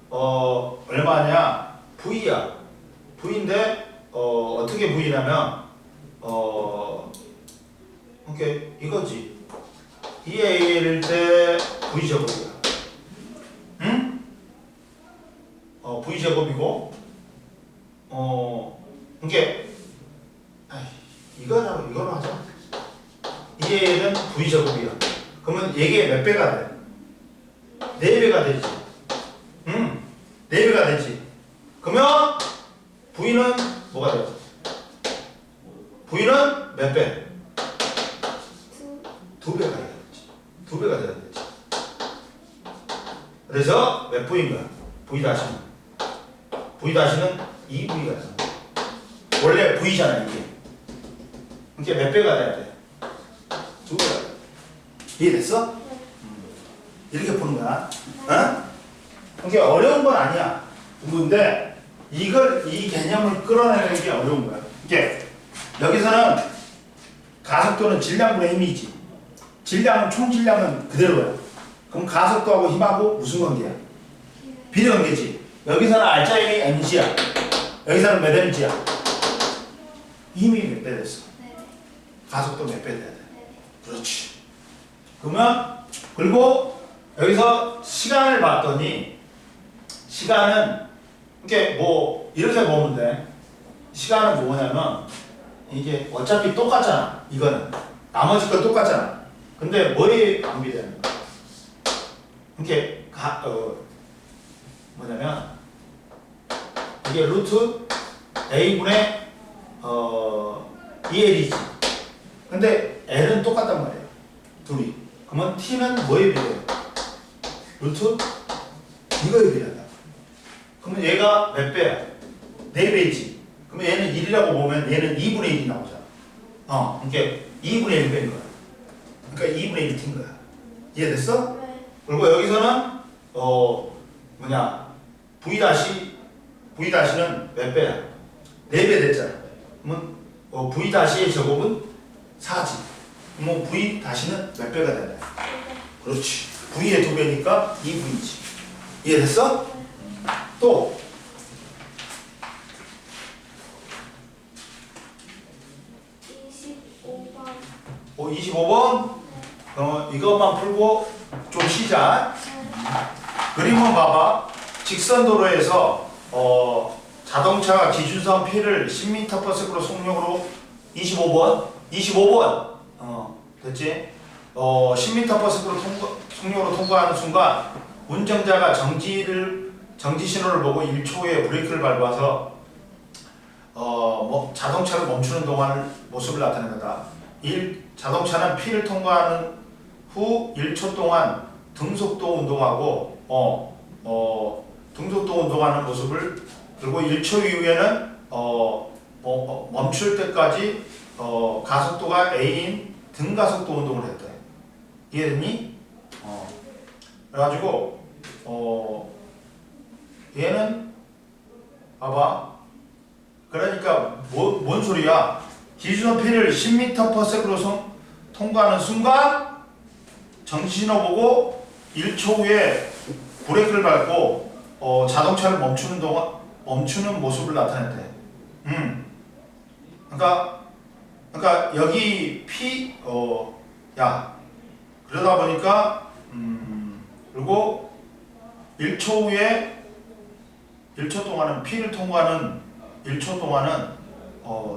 얼마냐? V야. V인데 어떻게 V냐면 이렇게 이거지. EA일 때 V제곱이야. 응? V제곱이고 이게 이거로 하자. EA는 V제곱이야. 그러면 이게 몇 배가 돼? 4배가 되지. 4배가 되지. 그러면 V는 뭐가 돼? V는 몇 배? 2배가 돼야 되지. 2배가 돼야 되지. 그래서 몇 V인 거야? V 다시는 2V가 돼. 원래 V잖아 이게. 그러니까 몇 배가 돼야 돼? 2배가 돼. 이해됐어? 이렇게 푸는 거야. 그러니까 어려운 건 아니야. 근데 이 개념을 끌어내는 게 어려운 거야. 이게 여기서는 가속도는 질량분의 힘이지. 총 질량은 그대로야. 그럼 가속도하고 힘하고 무슨 관계야? 비례관계지. 여기서는 알짜 힘이 mg야. 여기서는 몇 mg야? 힘이 몇 배 됐어? 가속도 몇 배 돼야 돼? 그렇지. 그러면 그리고 여기서 시간을 봤더니 시간은 이렇게 뭐 이렇게 보면 돼. 시간은 뭐냐면 이게 어차피 똑같잖아. 이거는 나머지 건 똑같잖아. 근데 뭐에 방비되는 거야? 이렇게 뭐냐면 이게 루트 a분의 EL이지. 근데 L은 똑같단 말이에요. 둘이. 그러면 T는 뭐에 비례해요? 루트 이거에 비례한다. 그러면 얘가 몇 배야? 4배이지. 그러면 얘는 1이라고 보면 얘는 2분의 1이 나오잖아. 이렇게 2분의 1 뺀 거야. 그러니까 2분의 1 튄 거야. 이해됐어? 네. 그리고 여기서는 V-는 몇 배야? 4배 됐잖아. 그러면 V-의 제곱은 4지. 그러면 V-는 몇 배가 된다? 그렇지. V의 2배니까 2V지. 이해됐어? 또 25번. 25번 이것만 풀고 좀 쉬자. 그림은 봐봐. 직선 도로에서 자동차가 기준선 P를 10m/s로 속력으로 25번 됐지? 10m/s로 속력으로 통과하는 순간 운전자가 정지 신호를 보고 1초에 브레이크를 밟아서 자동차를 멈추는 동안 모습을 나타낸 거다. 자동차는 P를 통과하는 후 1초 동안 등속도 운동하고 등속도 운동하는 모습을 그리고 1초 이후에는 멈출 때까지 가속도가 A인 등가속도 운동을 했대. 이해됐니? 그래가지고 얘는 봐봐. 그러니까 뭔 소리야? 기준선 P를 10m/s로 통과하는 순간 정지신호 보고 1초 후에 브레이크를 밟고 자동차를 멈추는 모습을 나타냈대. 그러니까 여기 P 그러다 보니까 그리고 1초 후에 1초 동안은 P를 통과하는 1초 동안은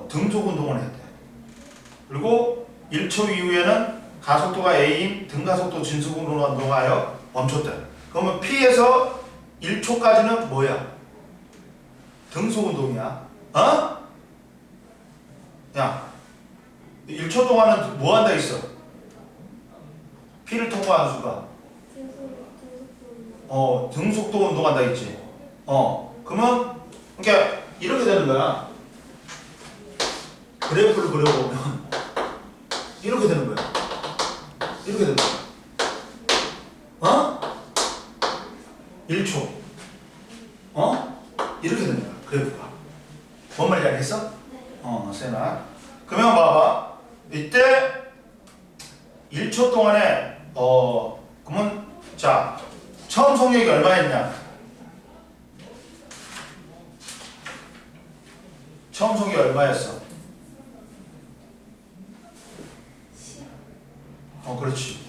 등속 운동을 했대. 그리고 1초 이후에는 가속도가 A인 등가속도 진속으로 운동하여 멈췄대. 그러면 P에서 1초까지는 뭐야? 등속 운동이야. 야, 1초 동안은 뭐 한다 했어? P를 통과하는 순간 등속도 운동한다 했지. 그러면 그러니까 이렇게 되는 거야. 그래프를 그려보면 이렇게 되는 거야. 이렇게 되는 거야. 1초. 이렇게 되는 거야. 그래프가. 뭔 말인지 알겠어? 세나. 그러면 봐봐. 이때 1초 동안에 그러면 자 처음 속력이 얼마였냐? 처음 속력이 얼마였어? 그렇지.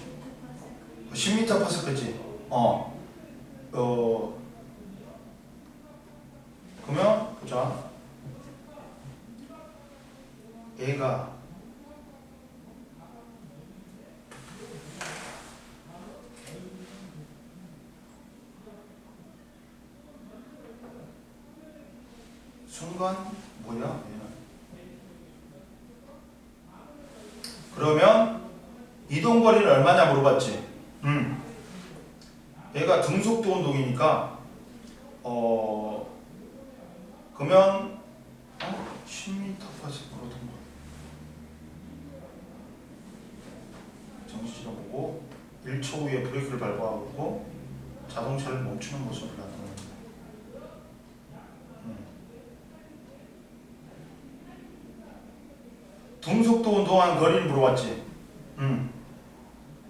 10m/s지. 그러면 보자. 얘가 순간 뭐야? 얘는. 그러면 이동 거리는 얼마냐 물어봤지. 얘가 등속도 운동이니까 그러면 10m/s로 통과. 정지신호 보고 1초 후에 브레이크를 밟아오고 자동차를 멈추는 모습을 나타냅니다. 등속도 운동한 거리를 물어봤지.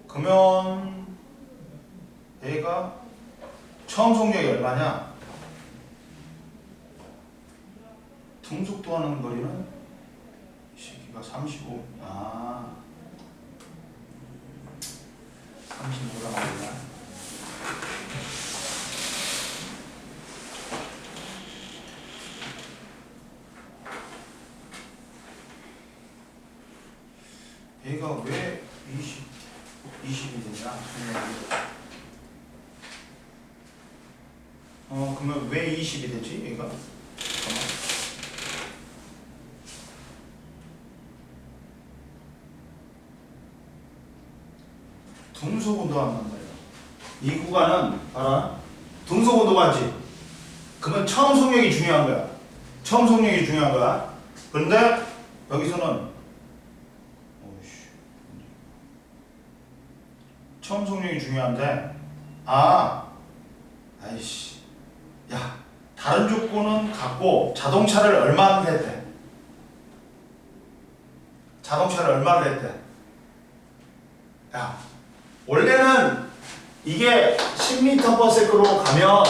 그러면 얘가 처음 속력이 얼마냐? 등속도 하는 거리는 이 새끼가 35. 20이 되냐? 그러면 왜 20이 되지? 얘가? 잠깐만. 등속운동한 말이야. 이 구간은 알아? 등속운동하지. 그러면 처음 속력이 중요한 거야. 처음 속력이 중요한 거야. 그런데 여기서는 처음 속력이 중요한데 아이씨 야 다른 조건은 같고 자동차를 얼마를 했대? 자동차를 얼마를 했대? 야 원래는 이게 10m/s로 가면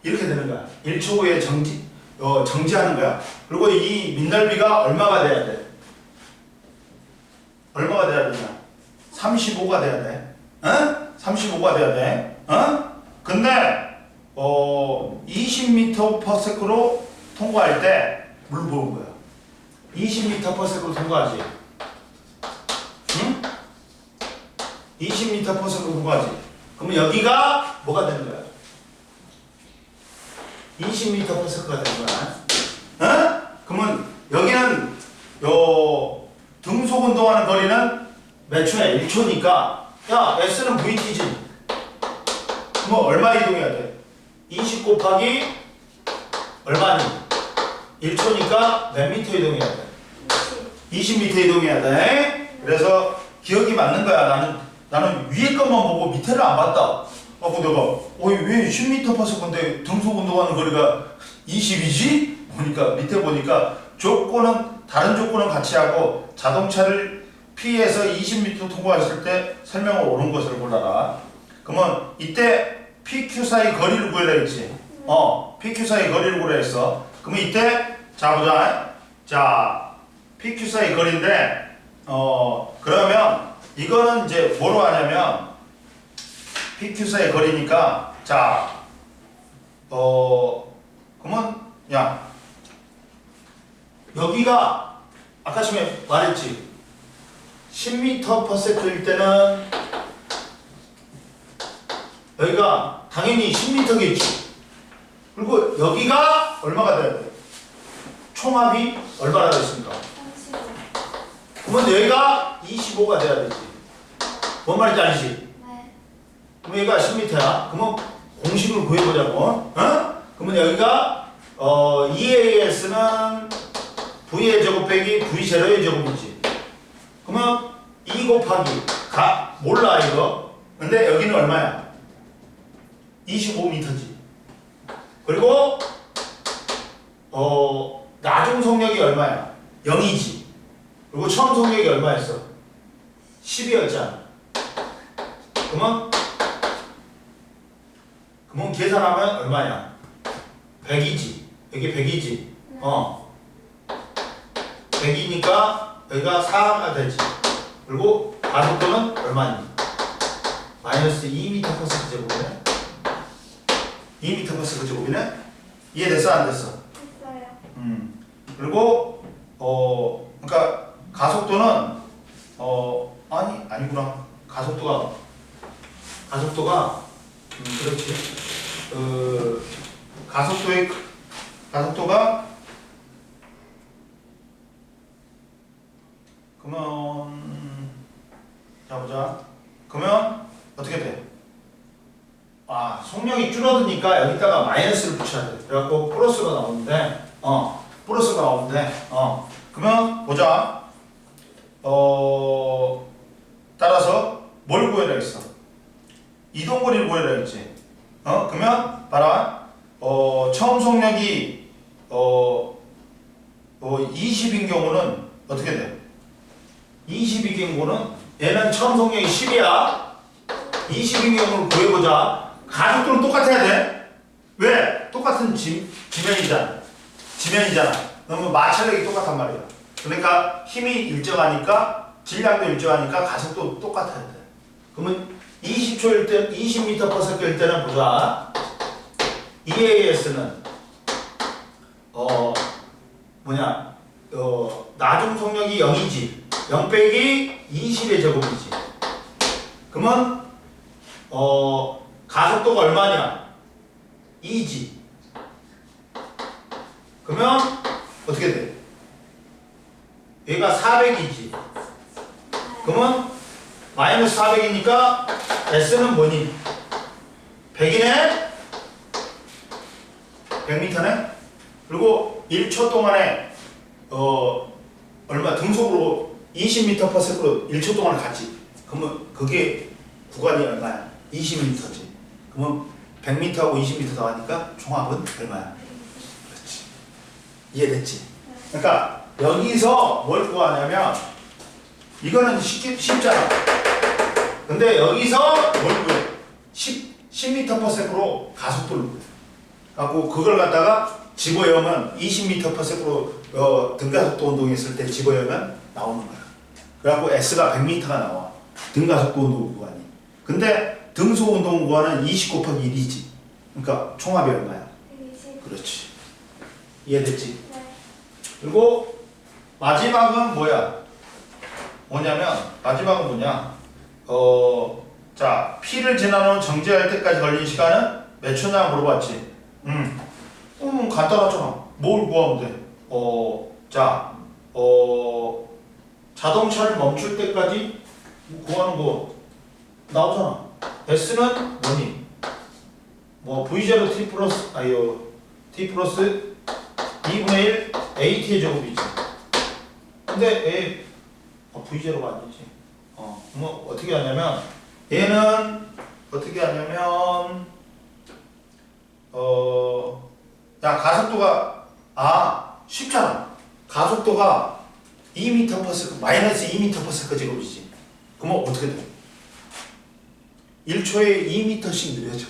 이렇게 되는 거야. 1초 후에 정지하는 거야. 그리고 이 민날비가 얼마가 돼야 돼? 얼마가 돼야 되냐? 35가 돼야 돼. 35가 돼야 돼. 근데 20m/s로 통과할 때 물 부은 거야. 20m/s로 통과하지. 응? 20m/s로 통과하지. 그러면 여기가 뭐가 되는 거야? 20m/s가 되는 거야. 그러면 여기는 등속 운동하는 거리는 몇 초야? 1초니까 야 S는 VT지. 그럼 얼마 이동해야 돼? 20 곱하기 얼마니? 1초니까 몇 미터 이동해야 돼? 20m 이동해야 돼. 그래서 기억이 맞는 거야. 나는 위에 것만 보고 밑에를 안 봤다. 내가 왜 10m/s인데 등속 운동하는 거리가 20이지? 보니까 밑에 보니까 다른 조건은 같이 하고 자동차를 피해서 20m 통과했을 때 설명을 옳은 것을 골라라. 그러면 이때 PQ 사이 거리를 구해라 했지. PQ 사이 거리를 구해라 했어. 그러면 이때 자 보자. 자 PQ 사이 거리인데 그러면 이거는 이제 뭐로 하냐면 PQ 사이 거리니까 자 그러면 야 여기가 아까 전에 말했지. 10m/s일 때는 여기가 당연히 10m겠지. 그리고 여기가 얼마가 돼야 돼? 총합이 얼마나 됐습니까? 35. 그러면 여기가 25가 돼야 되지. 뭔 말인지 알지? 네. 그럼 여기가 10m야. 그러면 공식을 구해보자고. 그러면 여기가 EAS는 V의 제곱 빼기 V0의 제곱이지. 그러면 2 곱하기 몰라 이거. 근데 여기는 얼마야? 25m지. 그리고 나중 속력이 얼마야? 0이지. 그리고 처음 속력이 얼마였어? 10이었잖아. 그러면 계산하면 얼마야? 100이지. 여기 100이지. 100이니까 여기가 4가 되지. 그리고 가속도는 얼마니? 마이너스 2m/s 제곱이네. 2m/s 제곱이네. 이해됐어 안 됐어? 됐어요. 그리고 그러니까 가속도는 아니구나. 가속도가 그렇지. 가속도가 그러면 자 보자. 그러면 어떻게 돼? 속력이 줄어드니까 여기다가 마이너스를 붙여야 돼. 그래갖고 플러스가 나오는데 그러면 보자. 따라서 뭘 구해라 했어? 이동거리를 구해라 했지. 그러면 봐라. 처음 속력이 20인 경우는 어떻게 돼? 20인 경우는 얘는 처음 속력이 10이야. 20인 경우를 구해보자. 가속도는 똑같아야 돼. 왜? 똑같은 지면이잖아. 그러면 마찰력이 똑같단 말이야. 그러니까 힘이 일정하니까 질량도 일정하니까 가속도 똑같아야 돼. 그러면 20초일 때 20m/s일 때는 보자. EAS는 나중 속력이 0이지. 0 빼기 20의 제곱이지. 그러면 가속도가 얼마냐? 2g. 그러면 어떻게 돼? 얘가 400이지. 그러면 마이너스 400이니까 S는 뭐니? 100이네? 100m네? 그리고 1초 동안에 얼마 등속으로 20m/s로 1초 동안에 갔지. 그러면 그게 구간이 얼마야? 20m지. 그러면 100m하고 20m 더하니까 총합은 얼마야? 그렇지. 이해됐지? 그러니까 여기서 뭘 구하냐면 이거는 쉽잖아. 근데 여기서 뭘 구해? 10m/s로 가속도를 구해. 갖고 그걸 갖다가 집어넣으면 20m/s로 등가속도 운동했을 때 집어넣으면 나오는 거야. 그래갖고 S가 100m가 나와. 등가속도 운동 구간이. 근데 등속 운동 구간은 20 곱하기 1이지. 그러니까 총합이 얼마야? 120. 그렇지. 이해됐지? 네. 그리고 마지막은 뭐야? 마지막은 뭐냐? 자, P를 지나놓은 정지할 때까지 걸린 시간은 몇 초냐 물어봤지? 간단하잖아. 뭘 구하면 돼? 자동차를 멈출 때까지 구하는 거 나오잖아. S는 뭐니? V0 T 플러스, T 플러스 2분의 1 AT의 제곱이지. 근데 V0가 아니지. 그러면 어떻게 하냐면, 얘는 어떻게 하냐면, 가속도가, 쉽잖아. 가속도가 2m/s, 마이너스 2m/s 제곱이지. 그러면 어떻게 돼? 1초에 2m씩 느려져.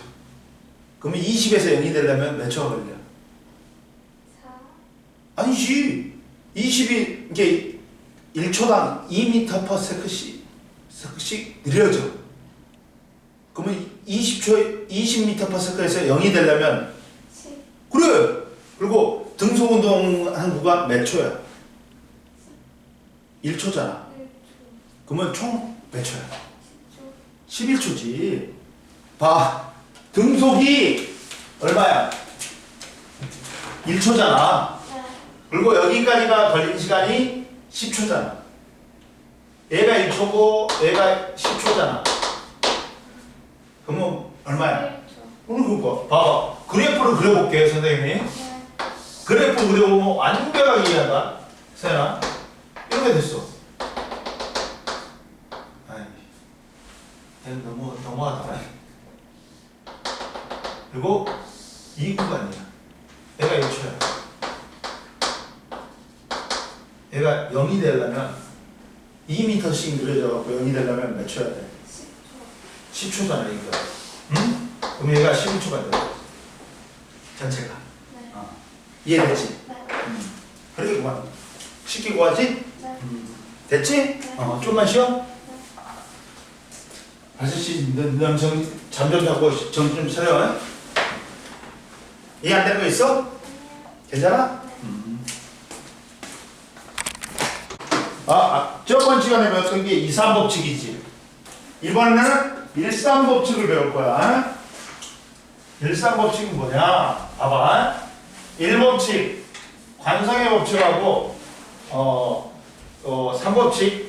그러면 20에서 0이 되려면 몇 초가 걸려? 4. 아니지. 20이, 이게 1초당 2m/s씩 느려져. 그러면 20초에 20m/s에서 0이 되려면 10. 그래. 그리고 등속 운동하는 구간 몇 초야? 1초잖아. 1초. 그러면 총 몇 초야? 10초. 11초지. 봐. 등속이 얼마야? 1초잖아. 네. 그리고 여기까지가 걸린 시간이 10초잖아. 얘가 1초고 얘가 10초잖아. 그러면 얼마야? 1초. 오늘 그거 봐봐. 그래프를 그려볼게, 선생님이. 네. 그래프 그려보면 완벽하게 이해한다. 세연아. 이렇게 됐어. 아이, 얘는 너무하다. 그리고 이 구간이야. 얘가 1초야. 얘가 0이 되려면 2m씩 느려져갖고 0이 되려면 몇 초야 돼? 10초. 10초잖아, 이거. 응? 그럼 얘가 12초가 돼. 전체가. 네. 이해됐지? 네. 그렇게 구하. 쉽게 구하지? 네. 됐지? 네. 좀만 쉬어? 네. 아저씨, 잠좀 자고 정신 좀 차려. 이해 안 되는 거 있어? 괜찮아? 저번 시간에 배웠던 게 2, 3법칙이지. 이번에는 1, 3법칙을 배울 거야. 1, 3법칙은 뭐냐? 봐봐. 1법칙, 관성의 법칙하고, 3법칙,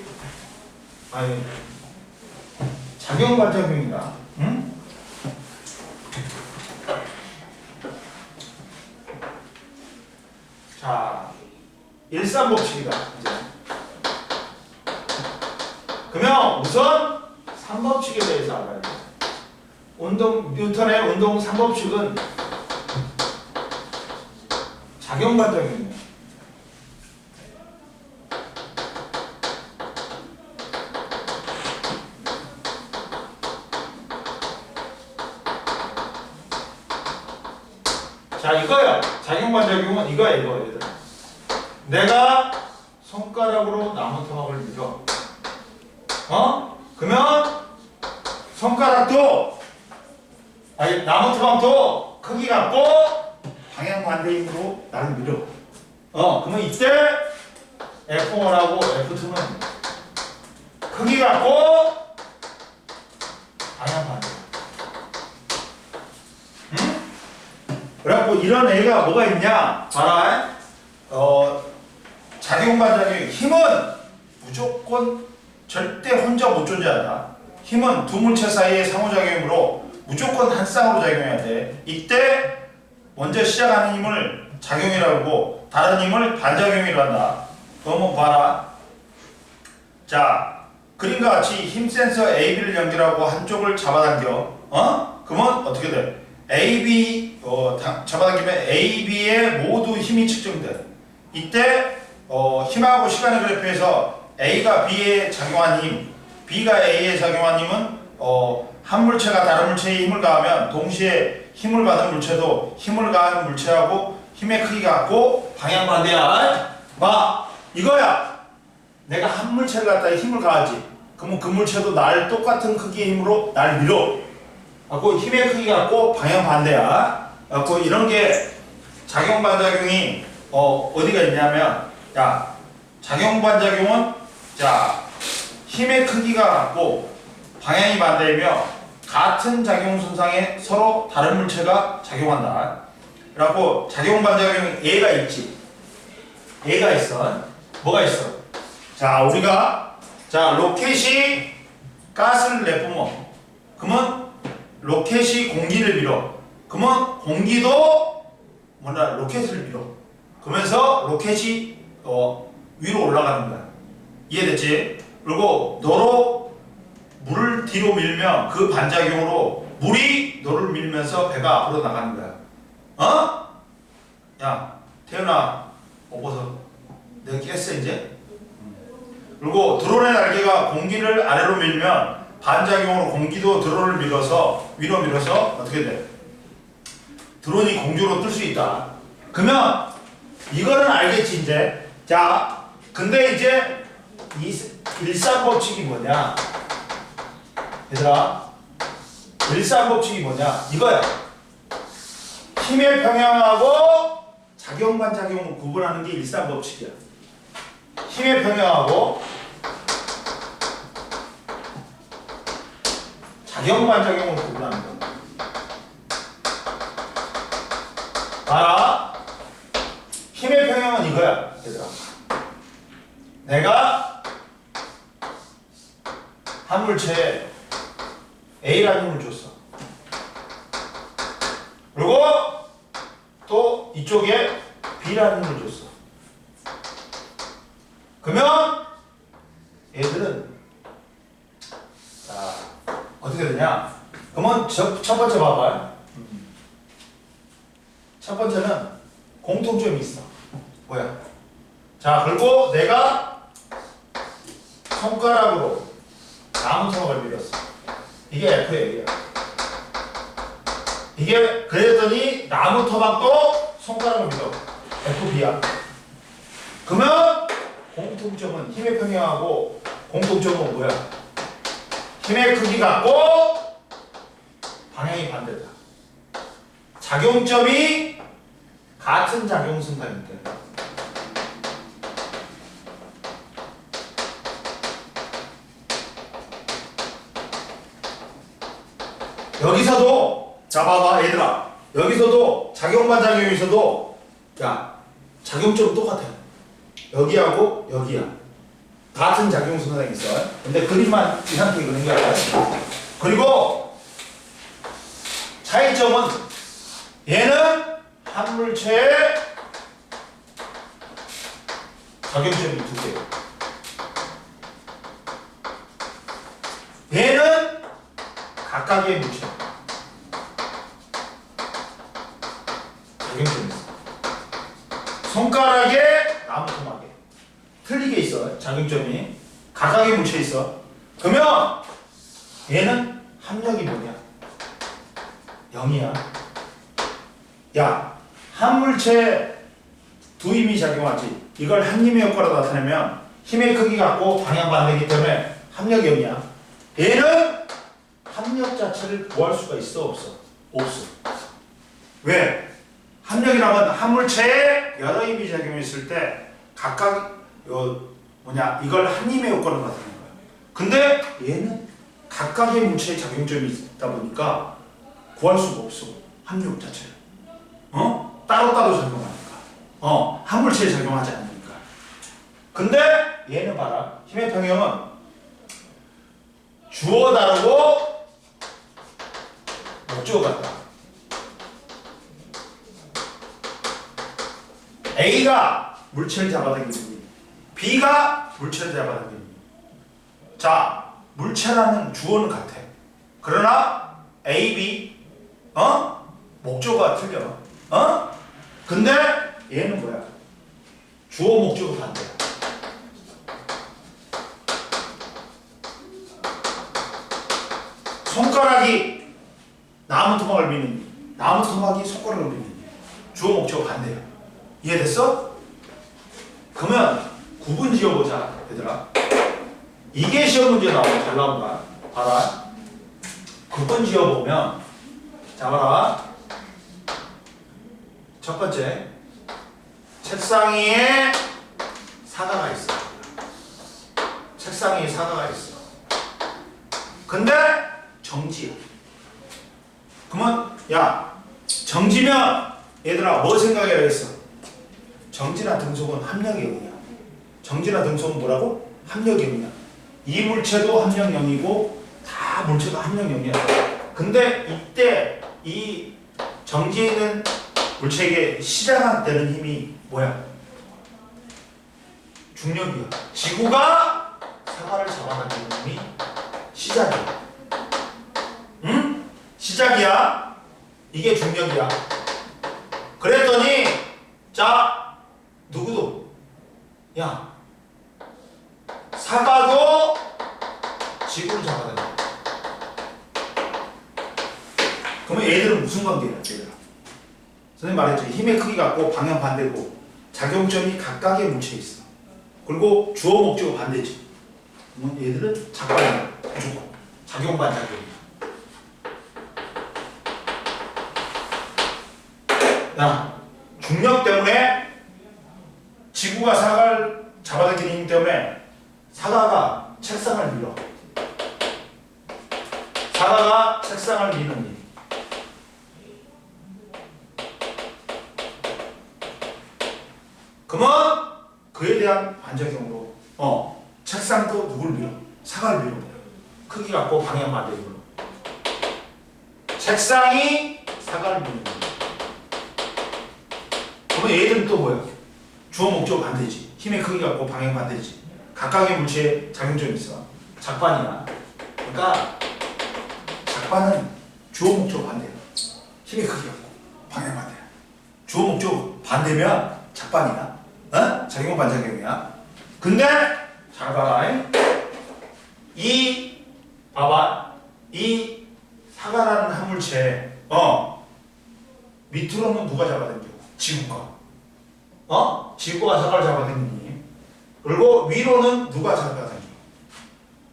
작용반작용이다. 응? 자, 1, 3법칙이다. 이제. 그러면 우선 3법칙에 대해서 알아야 돼. 뉴턴의 운동 3법칙은 작용반작용이에요. 자, 이거야. 작용반작용은 이거야, 이거. 얘들아. 내가 손가락으로 나무 토막을 밀어. 그러면 손가락도 나무 토막도 크기 같고 방향 반대임으로 나를 밀어. 그러면 이때 F1하고 F2는 크기 같고 방향 반대. 응? 그래갖고 이런 애가 뭐가 있냐? 봐라. 작용 반작용. 힘은 무조건 절대 혼자 못 존재한다. 힘은 두 물체 사이의 상호작용으로 무조건 한 쌍으로 작용해야 돼. 이때 먼저 시작하는 힘을 작용이라고 하고 다른 힘을 반작용이라고 한다. 그러면 봐라. 자, 그림과 같이 힘 센서 AB를 연결하고 한쪽을 잡아당겨. 그러면 어떻게 돼? AB 잡아당기면 AB의 모두 힘이 측정돼. 이때 힘하고 시간의 그래프에서 A가 B에 작용한 힘, B가 A에 작용한 힘은 한 물체가 다른 물체에 힘을 가하면 동시에 힘을 받은 물체도 힘을 가하는 물체하고 힘의 크기가 같고 방향 반대야. 봐, 이거야. 내가 한 물체를 갖다 힘을 가하지. 그러면 그 물체도 날 똑같은 크기의 힘으로 날 밀어. 갖고 힘의 크기가 같고 방향 반대야. 갖고 이런 게 작용 반작용이 어디가 있냐면, 자, 작용 반작용은 자 힘의 크기가 같고 방향이 반대이며 같은 작용 선상에 서로 다른 물체가 작용한다. 그래갖고 작용 반작용 A가 있지. A가 있어. 뭐가 있어? 자, 우리가 로켓이 가스를 내뿜어. 그러면 로켓이 공기를 밀어. 그러면 공기도 로켓을 밀어. 그러면서 로켓이 위로 올라가는 거야. 이해됐지? 그리고 너로 물을 뒤로 밀면 그 반작용으로 물이 너를 밀면서 배가 앞으로 나가는 거야. 야, 태연아, 벗어. 내가 깼어 이제? 그리고 드론의 날개가 공기를 아래로 밀면 반작용으로 공기도 드론을 밀어서 위로 밀어서 어떻게 돼? 드론이 공중으로 뜰 수 있다. 그러면 이거는 알겠지 이제? 자, 근데 이제 일산법칙이 뭐냐? 얘들아, 일산법칙이 뭐냐? 이거야. 힘의 평형하고 작용 반작용을 구분하는 게 일산법칙이야. 힘의 평형하고 작용 반작용을 구분하는 거야. 봐라. 힘의 평형은 이거야, 얘들아. 내가 한 물체에 A라는 힘을 줬어. 그리고 또 이쪽에 B라는 힘을 줬어. 그러면 얘들은 자 어떻게 되냐? 그러면 첫 번째 봐봐요. 첫 번째는 공통점이 있어. 뭐야? 자, 그리고 내가 손가락으로 나무 토막을 밀었어. 이게 F예요. 이게 그랬더니 나무 토막도 손가락을 밀어. FB야. 그러면 공통점은 힘의 평형하고 공통점은 뭐야? 힘의 크기 같고 방향이 반대다. 작용점이 같은 작용 순간일 때. 여기서도 자 봐봐 얘들아, 여기서도 작용 반작용에서도 야 작용점은 똑같아. 여기하고 여기야 같은 작용 순간이 있어. 근데 그림만 이 상태에 그린 거야. 그리고 차이점은 얘는 한 물체에 작용점이 두 개. 얘는 각각의 물체 작용점이 있어. 손가락에 나무 토막에 틀리게 있어. 작용점이 각각의 물체에 있어. 그러면 얘는 합력이 뭐냐? 0이야. 야, 한 물체에 두 힘이 작용하지. 이걸 한 힘의 효과로 나타내면 힘의 크기 같고 방향 반대이기 때문에 합력이 0이야. 얘는 합력 자체를 구할 수가 있어 없어? 없어. 왜? 합력이라면 한 물체에 여러 힘이 작용했을 때 각각 이걸 한 힘의 효과로 나타내는 거야. 근데 얘는 각각의 물체의 작용점이 있다 보니까 구할 수가 없어. 합력 자체를. 따로따로 작용하니까. 한 물체에 작용하지 않으니까. 근데 얘는 봐라. 힘의 평형은 주어 다르고 목적어 같다. A가 물체를 잡아당기는 B가 물체를 잡아당기는 자, 물체라는 주어는 같아. 그러나 A, B 목적어가 틀려. 근데 얘는 뭐야? 주어 목적어 반대야. 손가락이 나무 토막을 미는 나무 토막이 손가락을 미는 주어 목적어 반대야. 이해됐어? 그러면 구분 지어보자, 얘들아. 이게 시험 문제 나오면 잘 나온다. 봐라. 구분 지어보면, 자, 봐라. 첫 번째, 책상 위에 사과가 있어. 책상 위에 사과가 있어. 근데 정지야. 그러면 야, 정지면 얘들아 뭐 생각해야 겠어? 정지나 등속은 합력의 영이야. 정지나 등속은 뭐라고? 합력의 영이야. 이 물체도 합력영이고 다 물체가 합력영이야. 근데 이때 이 정지에 있는 물체에게 시작되는 힘이 뭐야? 중력이야. 지구가 사과를 잡아당기는 힘이 시작이야. 응? 시작이야. 이게 중력이야. 그랬더니 자, 누구도 야, 사과도 지구를 잡아당겨. 그러면 얘들은 무슨 관계야? 얘들아. 선생님 말했죠. 힘의 크기 같고 방향 반대고 작용점이 각각의 물체에 있어. 그리고 주어 목적어 반대지. 그러면 얘들은 작반이야. 무조건. 작용 반작용이야. 야, 중력 때문에 지구가 사과를 잡아당기는 힘 때문에 사과가 책상을 밀어. 사과가 책상을 미는 힘. 그러면 그에 대한 반작용으로 책상도 누굴 밀어? 사과를 밀어. 크기 갖고 방향 반대로. 책상이 사과를 미는 힘. 그러면 얘들은 또 뭐야? 주어 목적어 반대지. 힘의 크기 갖고 방향 반대지. 각각의 물체에 작용점이 있어. 작반이야. 그러니까 작반은 주어 목적어 반대야. 힘의 크기 갖고 방향 반대야. 주어 목적어 반대면 작반이야. 작용 반작용이야. 근데 잘 봐라. 봐봐. 이 사과라는 한 물체 밑으로는 누가 잡아당겨? 지구가. 지구가 사과를 잡아당기니. 그리고 위로는 누가 잡아당겨?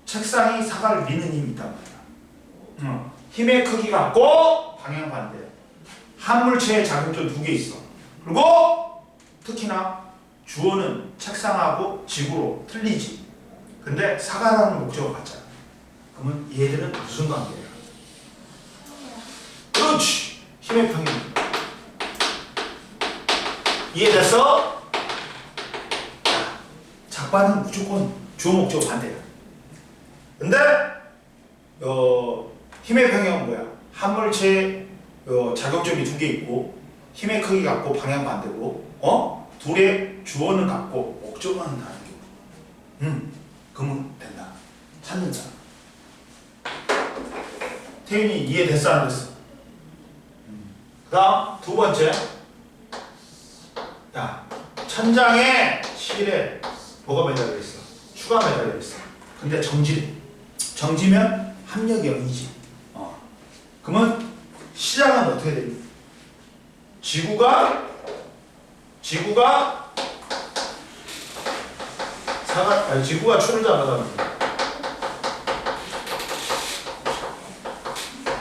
책상이 사과를 미는 힘이 있단 말이야. 힘의 크기 같고 방향 반대. 한 물체에 작용점 두 개 있어. 그리고 특히나 주어는 책상하고 지구로 틀리지. 근데 사과라는 목적어 같잖아. 그러면 얘들은 무슨 관계야? 그렇지. 힘의 평형. 이해됐어? 작반은 무조건 주어 목적어 반대야. 근데 힘의 평형은 뭐야? 한 물체에 작용점이 두 개 있고 힘의 크기 같고 방향 반대고 둘의 주어는 같고 목적어는 다르고. 그러면 된다. 찾는다. 태윤이 이해됐어 안 됐어? 그 다음 두 번째. 야, 천장에 실에 뭐가 매달려 있어? 추가 매달려 있어. 근데 정지면 합력이 0이지. 그러면 시작은 어떻게 되니? 지구가 추를 잡아당긴다.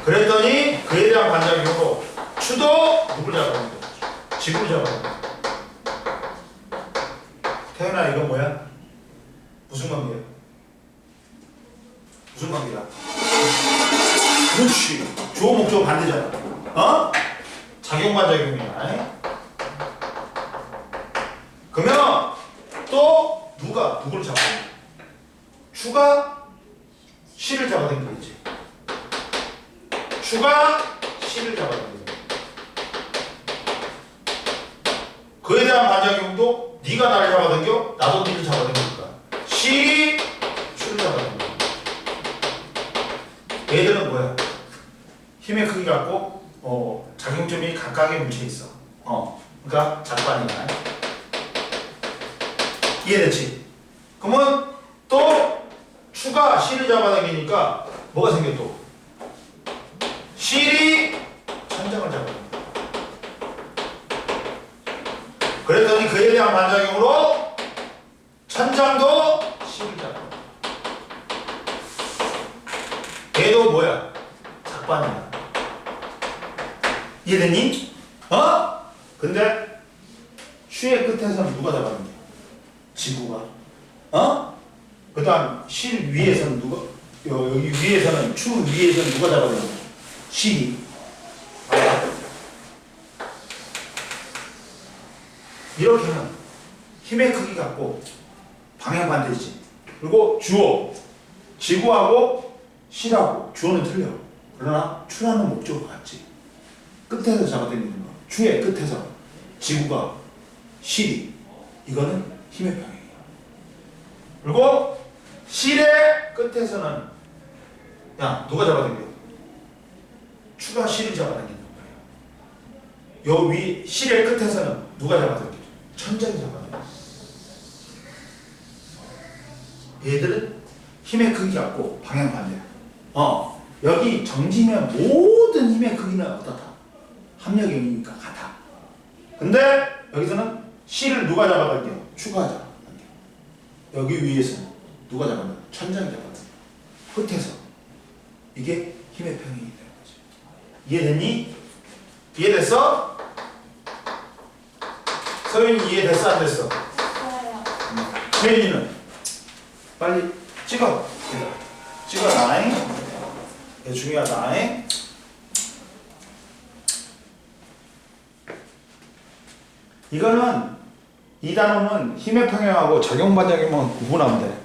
그랬더니 그에 대한 반작용으로 추도 누굴 잡아당겨? 지구를 잡아당겨. 태연아 이거 뭐야? 무슨 관계야? 무슨 관계야? 그렇지. 주어 목적 반대잖아. 어? 작용반작용이야. 그러면 또 누구를 잡아당겨? 추가 시를 잡아당기겠지. 추가 시를 잡아당기겠지. 그에 대한 반작용도 네가 나를 잡아당겨, 나도 니를 잡아당기니까 시 추를 잡아당겨. 얘들은 뭐야? 힘의 크기 갖고 작용점이 각각에 뭉쳐 있어. 그러니까 작반이야. 이해됐지? 그러면 또 추가 실을 잡아당기니까 뭐가 생겨 또? 실이 천장을 잡아당겨. 그랬더니 그에 대한 반작용으로 천장도 실을 잡아. 얘도 뭐야? 작반이야. 이해됐니? 근데 추의 끝에서는 누가 잡아당겨? 지구가. 그 다음 실 위에서는 누가? 여기 위에서는 추 위에서는 누가 잡아당겨? 실이. 이렇게 하면 힘의 크기 같고 방향 반대지. 그리고 주어 지구하고 실하고 주어는 틀려. 그러나 추라는 목적과 같지. 끝에서 잡아당기는 거. 추의 끝에서 지구가 실이. 이거는 힘의 평행이야. 그리고 실의 끝에서는 야 누가 잡아당겨? 추가 실이 잡아당긴단 말이야. 요 위 실의 끝에서는 누가 잡아당겨? 천장이 잡아당겨. 얘들은 힘의 크기 같고 방향 반대야. 여기 정지면 모든 힘의 크기는 어떻다? 합력형이니까 같아. 근데 여기서는 실을 누가 잡아당겨? 추가 잡아당겨. 여기 위에서는 누가 잡아당겨? 천장이 잡아당겨. 끝에서. 이게 힘의 평행이 되는 거지. 이해됐니? 이해됐어? 서윤이 이해됐어? 안 됐어? 됐어요. 세윤이는 빨리 찍어. 찍어라. 이게 중요하다. 이거는 이 단어는 힘의 평행하고 작용반작용만 구분하면 돼.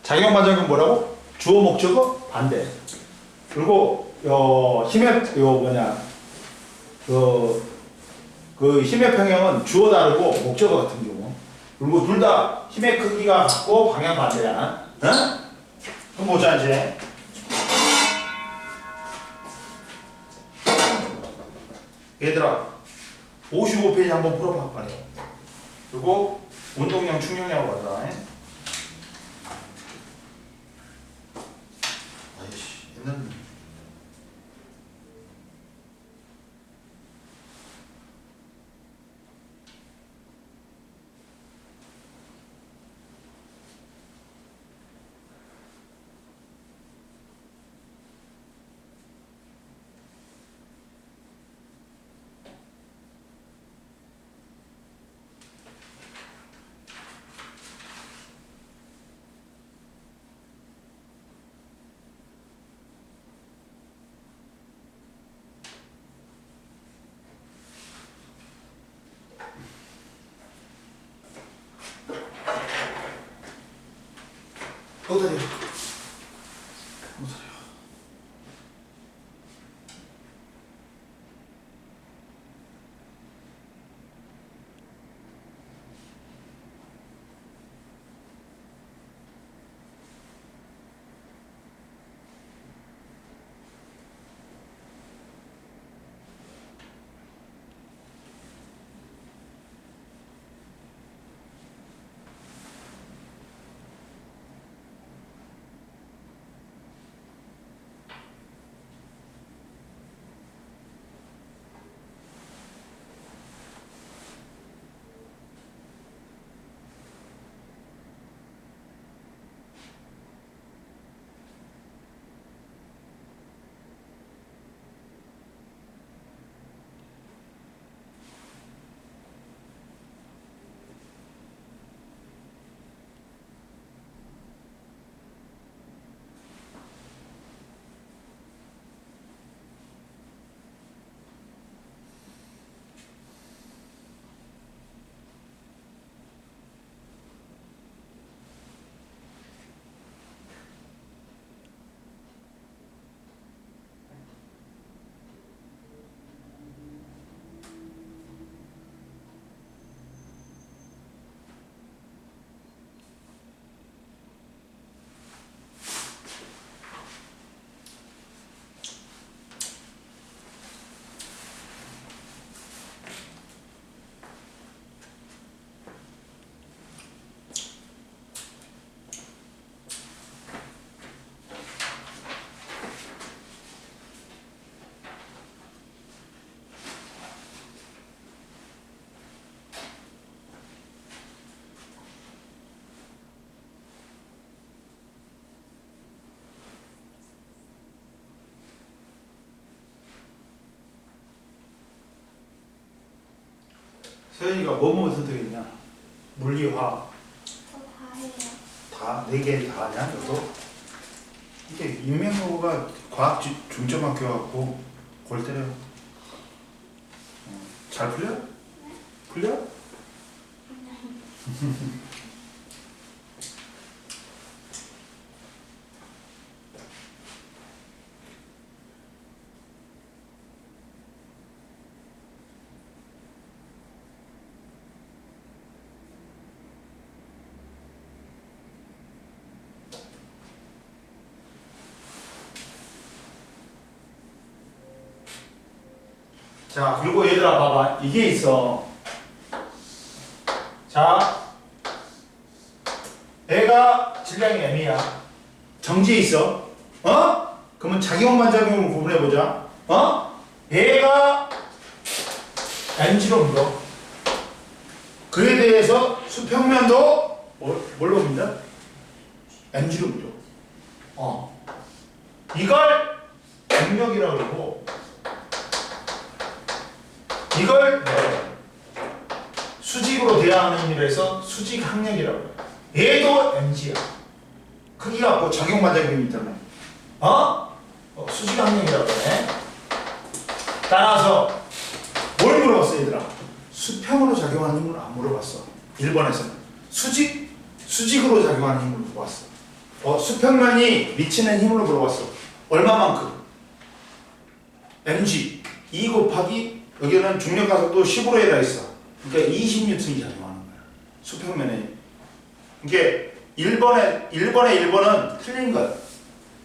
작용반작용 뭐라고? 주어 목적어 반대. 그리고 그 힘의 평형은 주어 다르고 목적어 같은 경우. 그리고 둘 다 힘의 크기가 같고 방향 반대야. 그럼 보자 이제. 얘들아 55페이지 한번 풀어봐 빨리. 그리고 운동량 충격량으로 가자. 아이씨 옛날 엉터리. 태연이가 뭐뭐 선택했냐? 물리, 화학 저다 해요. 다 4개 다 하냐? 너도? 이게 인명고가 과학 중점학교갖고 골 때려. 잘 풀려? 풀려? 자, 그리고 얘들아 봐봐. 이게 있어. 자, 애가 질량이 M이야. 정지에 있어. 어? 그러면 작용 반작용을 구분해보자. 어? 얘가 M지로 물어. 그에 대해서 수평면도 뭘로 묻냐? M지로 물어. 이걸 중력이라고 그러고 이걸 수직으로 대하는 힘이라서 수직 항력이라고 해요. 얘도 mg야. 크기 갖고 작용 반작용이 있잖아요. 수직 항력이라고 해. 따라서 뭘 물어봤어 얘들아? 수평으로 작용하는 힘을 안 물어봤어. 1번에서는 수직으로 작용하는 힘을 물어봤어. 수평면이 미치는 힘을 물어봤어. 얼마만큼? mg 2 곱하기 여기는 중력 가속도 10으로 해라 있어. 그러니까 20N이 작용하는 거야. 수평면에. 이게 1번은 틀린 거야.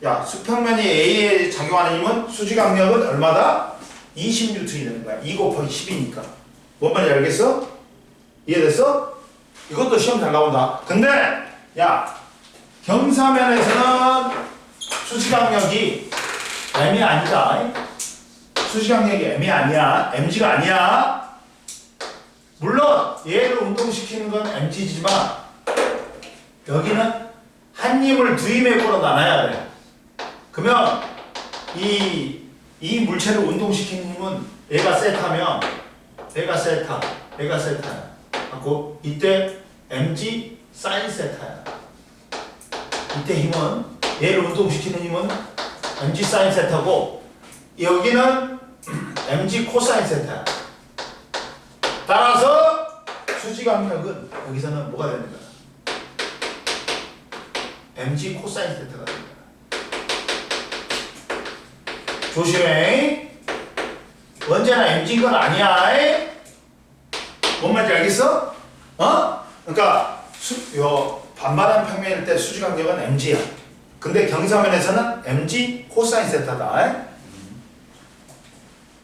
야, 수평면이 A에 작용하는 힘은 수직 압력은 얼마다? 20N이 되는 거야. 2 곱하기 10이니까. 뭔 말인지 알겠어? 이해됐어? 이것도 시험 잘 나온다. 근데 야, 경사면에서는 수직 압력이 M이 아니다. 수직 압력이 M이 아니야. mg가 아니야. 물론 얘를 운동시키는 건 mg지만 여기는 한 힘을 두 힘에 걸어 나눠야 돼. 그러면 이 물체를 운동시키는 힘은 얘가 세타면 얘가 세타야. 하고 이때 mg 사인 세타야. 이때 힘은 얘를 운동시키는 힘은 mg 사인 세타고 여기는 mg 코사인 세타야. 따라서 수직 압력은 여기서는 뭐가 되는 거야? mg 코사인 세타가 되는 거야. 조심해. 언제나 mg인 건 아니야. 뭔 말인지 알겠어? 그러니까 반반한 평면일 때 수직 압력은 mg야. 근데 경사면에서는 mg 코사인 세타다.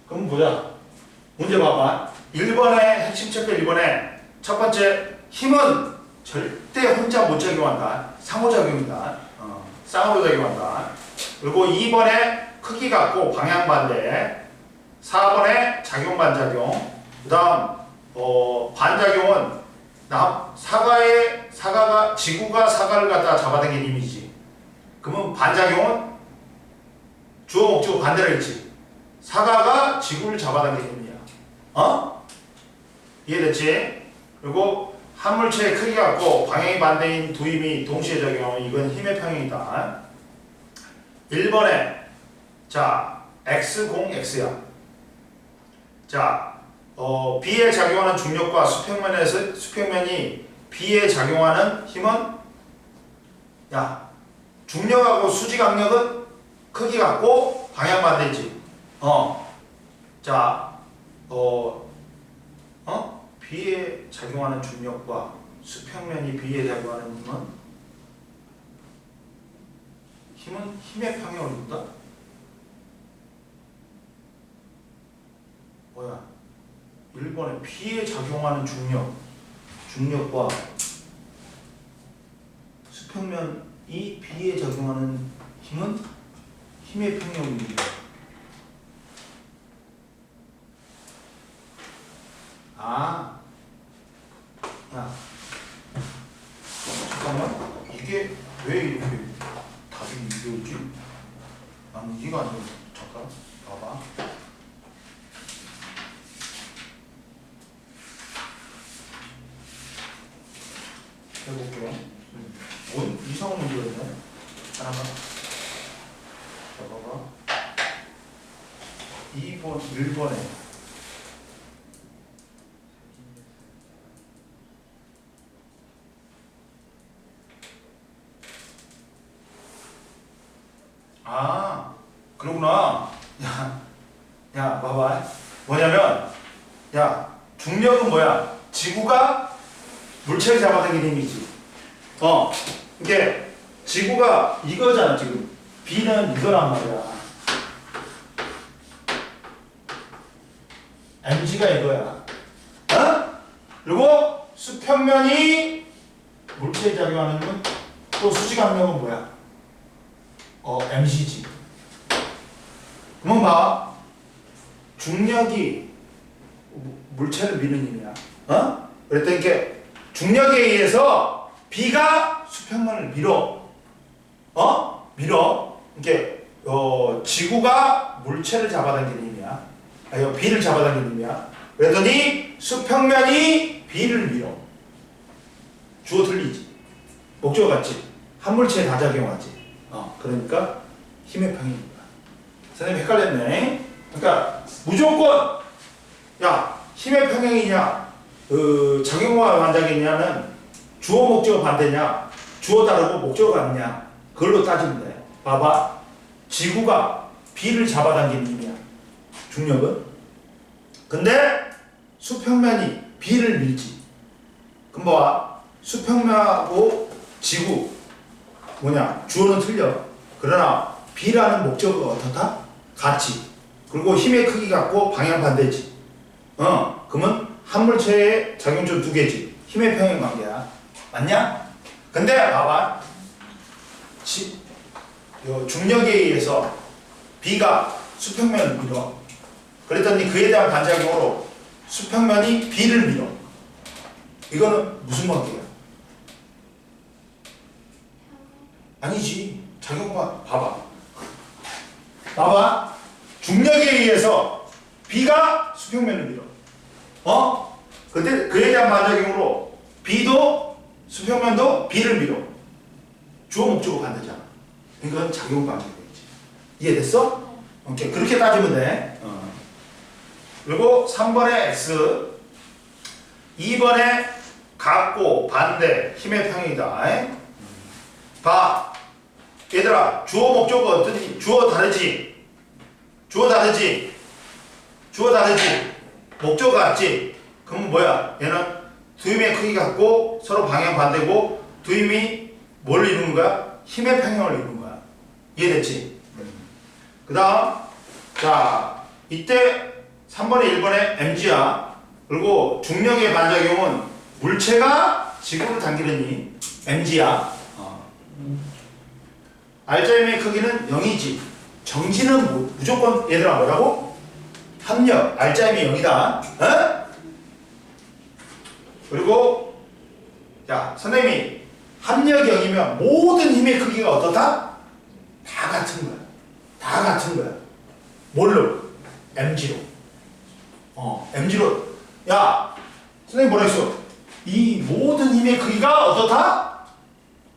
그럼 보자. 문제 봐봐. 1번의 핵심 체크 1번에 첫 번째 힘은 절대 혼자 못 작용한다. 상호작용이다. 쌍으로 작용한다. 그리고 2번에 크기 같고 방향 반대. 4번에 작용 반작용. 그 다음 반작용은 지구가 사과를 갖다 잡아당긴 힘이지. 그러면 반작용은 주어 목적어 반대로 했지. 사과가 지구를 잡아당긴 힘이야. 이해됐지? 그리고 한 물체의 크기가 같고 방향이 반대인 두 힘이 동시에 작용. 이건 힘의 평형이다. 1번에 자 x, x야. 자 B에 작용하는 중력과 수평면이 B에 작용하는 힘은 야 중력하고 수직 압력은 크기 같고 방향 반대지. 자 B에 작용하는 중력과 수평면이 B에 작용하는 힘은 힘의 평형을 이룬다? 뭐야? 1번에 B에 작용하는 중력과 수평면이 B에 작용하는 힘은 힘의 평형입니다. 야, 잠깐만. 이게 왜 이렇게 답이 이게 오지? 나는 이해가 안 돼. 잠깐, 봐봐. 해볼게요. 뭔 이상한 문제였네. 하나만. 봐봐. 2번, 1번에. 아, 그러구나. 야, 봐봐. 뭐냐면, 야, 중력은 뭐야? 지구가 물체를 잡아당기는 힘이지. 이게 지구가 이거잖아, 지금. B는 이거란 말이야. mg가 이거야. 그리고 수평면이 물체에 작용하는 건 또 수직압력은 뭐야? mc지. 그러면 봐. 중력이 물체를 미는 힘이야. 그랬더니 이렇게 중력에 의해서 B가 수평면을 밀어. 밀어. 이렇게 지구가 물체를 잡아당기는 힘이야. 아니, B를 잡아당기는 힘이야. 그랬더니 수평면이 B를 밀어. 주어 틀리지. 목적 같지. 한 물체에 다 작용하지. 그러니까 힘의 평입니다. 선생님 헷갈렸네. 그러니까 무조건 야 힘의 평행이냐 작용과 반작이냐는 주어 목적어 반대냐 주어 다르고 목적어 같냐 그걸로 따지면 돼. 봐봐. 지구가 B를 잡아당기는 힘이야. 중력은. 근데 수평면이 B를 밀지. 그럼 봐. 수평면하고 지구 뭐냐 주어는 틀려. 그러나 B라는 목적어가 어떻다? 같지. 그리고 힘의 크기 같고 방향 반대지. 그러면 한 물체의 작용점 두 개지. 힘의 평행 관계야. 맞냐? 근데 봐봐. 중력에 의해서 B가 수평면을 밀어. 그랬더니 그에 대한 반작용으로 수평면이 B를 밀어. 이거는 무슨 관계야? 아니지. 작용만 봐봐. 봐봐. 중력에 의해서 B가 수평면을 밀어. 근데 그에 대한 반작용으로 B도 수평면도 B를 밀어. 주어 목적어 반대잖아. 이건 작용 관계겠지. 이해됐어? 오케이. 그렇게 따지면 돼. 그리고 3번에 X, 2번에 같고 반대 힘의 평이다. 봐. 얘들아, 주어 목적어 어떠니? 주어 다르지? 주어 다르지? 주어 다르지? 목적어 같지? 그럼 뭐야? 얘는 두 힘의 크기 같고 서로 방향 반대고 두 힘이 뭘 이루는 거야? 힘의 평형을 이루는 거야. 이해됐지? 그 다음 자 이때 3번에 1번에 mg야. 그리고 중력의 반작용은 물체가 지구를 당기는 힘 mg야. 알짜임의 크기는 0이지. 정지는 무조건 얘들아 뭐라고? 합력. 알짜임이 0이다. 그리고 야 선생님이 합력이 0이면 모든 힘의 크기가 어떻다? 다 같은 거야. 다 같은 거야. 뭘로? mg로. mg로. 야 선생님 뭐라 했어? 이 모든 힘의 크기가 어떻다?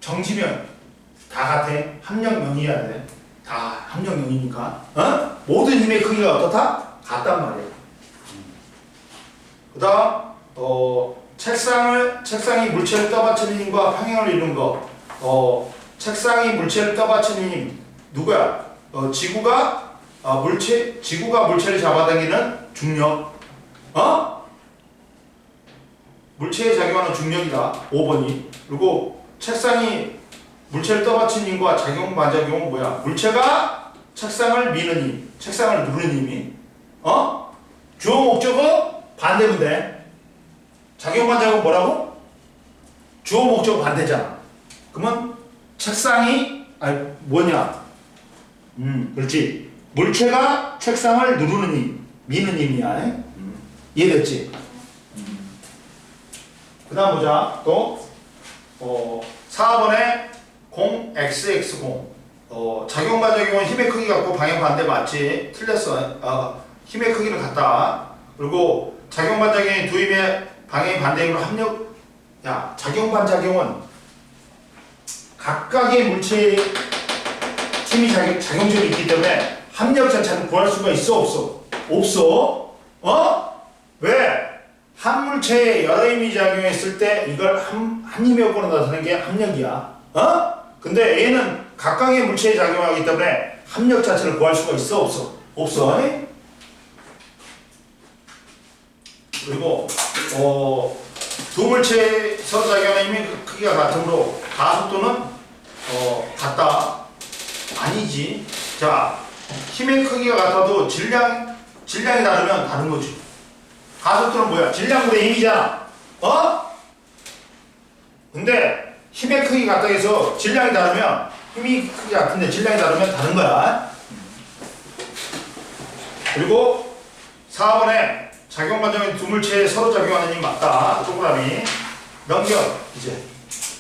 정지면 다 같아. 합력 0이어야 돼. 다 합력 0이니까. 모든 힘의 크기가 어떻다? 같단 말이야. 그 다음 책상이 물체를 떠받치는 힘과 평행을 이룬 거. 책상이 물체를 떠받치는 힘 누구야? 지구가 물체를 잡아당기는 중력. 물체에 작용하는 중력이다. 5번이. 그리고 책상이 물체를 떠받치는 힘과 작용 반작용은 뭐야? 물체가 책상을 미는 힘, 책상을 누르는 힘이. 주어 목적어 반대면 돼. 작용 반작용 뭐라고? 주어 목적어 반대잖아. 그러면 책상이 뭐냐? 그렇지. 물체가 책상을 누르는 힘, 미는 힘이야. 이해됐지? 그 다음 보자. 또 4번에 0xx0 작용 반작용은 힘의 크기 같고 방향 반대 맞지? 틀렸어. 힘의 크기를 같다. 그리고 작용 반작용이 두 힘의 방향이 반대이므로 합력 야, 작용 반작용은 각각의 물체의 힘이 작용점이 있기 때문에 합력 자체는 구할 수가 있어 없어? 없어. 어? 왜? 한 물체에 여러 힘이 작용했을 때 이걸 한 힘의 효과로 나타내는 게 합력이야. 어? 근데 얘는 각각의 물체에 작용하기 때문에 합력 자체를 구할 수가 있어 없어? 없어. 그리고 두 물체에 서로 작용하는 힘의 크기가 같으므로 가속도는 같다. 아니지. 자, 힘의 크기가 같아도 질량이 다르면 다른 거지. 가속도는 뭐야? 질량분의 힘이잖아. 어? 근데 힘의 크기가 같다 해서 질량이 다르면 힘이 크기가 같은데 질량이 다르면 다른 거야. 그리고 4번에 작용 과정에 두 물체에 서로 작용하는 힘 맞다. 동그라미 넘겨. 이제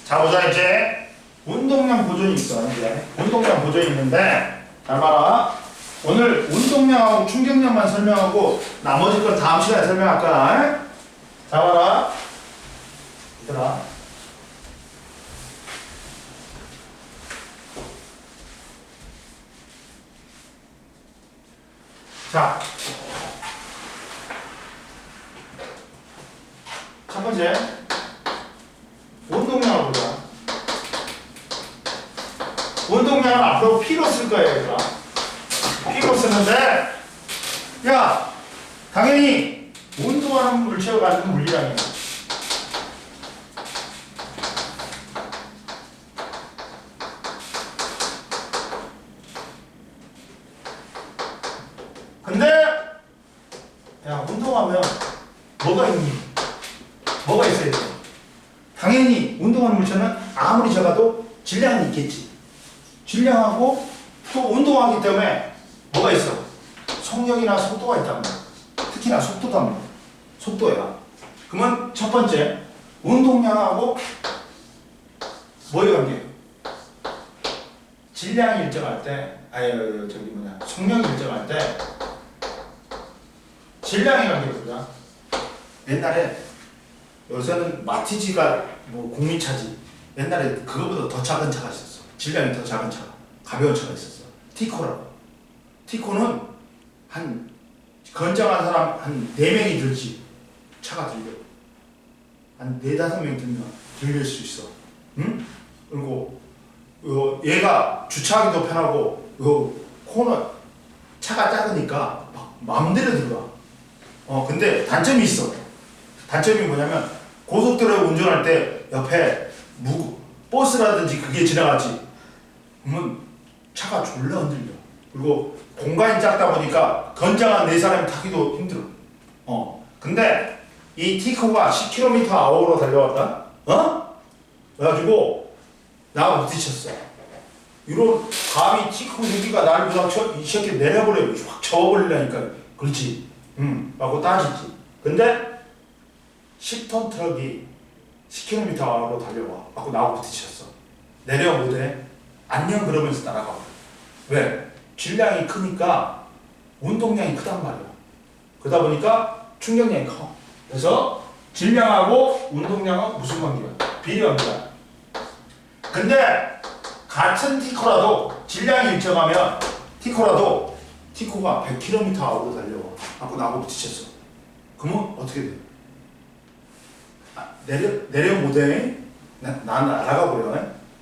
자 보자. 이제 운동량 보존이 있어. 이제 운동량 보존이 있는데 잘 봐라. 오늘 운동량하고 충격량만 설명하고 나머지 건 다음 시간에 설명할 거야. 자 봐라. 얘들아. 자. 첫 번째, 운동량을 보자. 운동량은 앞으로 P로 쓸 거예요, 얘들아. P로 쓰는데, 야, 당연히 운동하는 물체가 가지고 물리량이야. 근데, 야, 운동하면 뭐가 있니? 뭐가 있어야 돼? 당연히 운동하는 물체는 아무리 작아도 질량은 있겠지. 질량하고 또 운동하기 때문에 뭐가 있어? 속력이나 속도가 있단 말이야. 특히나 속도단 말이야. 속도야. 그러면 첫 번째, 운동량하고 뭐의 관계? 질량이 일정할 때, 속력이 일정할 때 질량의 관계거든. 옛날에 요새는 마티즈가 뭐 국민차지. 옛날에 그거보다 더 작은 차가 있었어. 질량이 더 작은 차가, 가벼운 차가 있었어. 티코라고. 티코는 한 건장한 사람 한 4명이 들지. 차가 들려. 한 4-5명 들면 들릴 수 있어. 응? 그리고 얘가 주차하기도 편하고 코너 차가 작으니까 막 마음대로 들어가. 근데 단점이 있어. 단점이 뭐냐면 고속도로에 운전할 때 옆에 버스라든지 그게 지나가지. 그러면 차가 졸라 흔들려. 그리고 공간이 작다 보니까 건장한 4사람이 타기도 힘들어. 근데 이 티코가 10km/h로 달려왔다. 그래가지고 나하고 부딪혔어. 이런 감히 티코 새끼가 나를 부딪혀 이 새끼 내려버려. 확 접어버리려니까. 그렇지. 하고 따지지. 근데 10톤 트럭이 10km/h로 달려와. 하고 나하고 부딪혔어. 내려 못해. 안녕 그러면서 따라가. 왜? 질량이 크니까 운동량이 크단 말이야. 그러다 보니까 충격량이 커. 그래서 질량하고 운동량은 무슨 관계야? 비례관계야. 근데 같은 티코라도 질량이 일정하면 티코가 100km/h로 달려와. 하고 나하고 부딪혔어. 그러면 어떻게 돼? 내려 못해. 난 날아가 버려.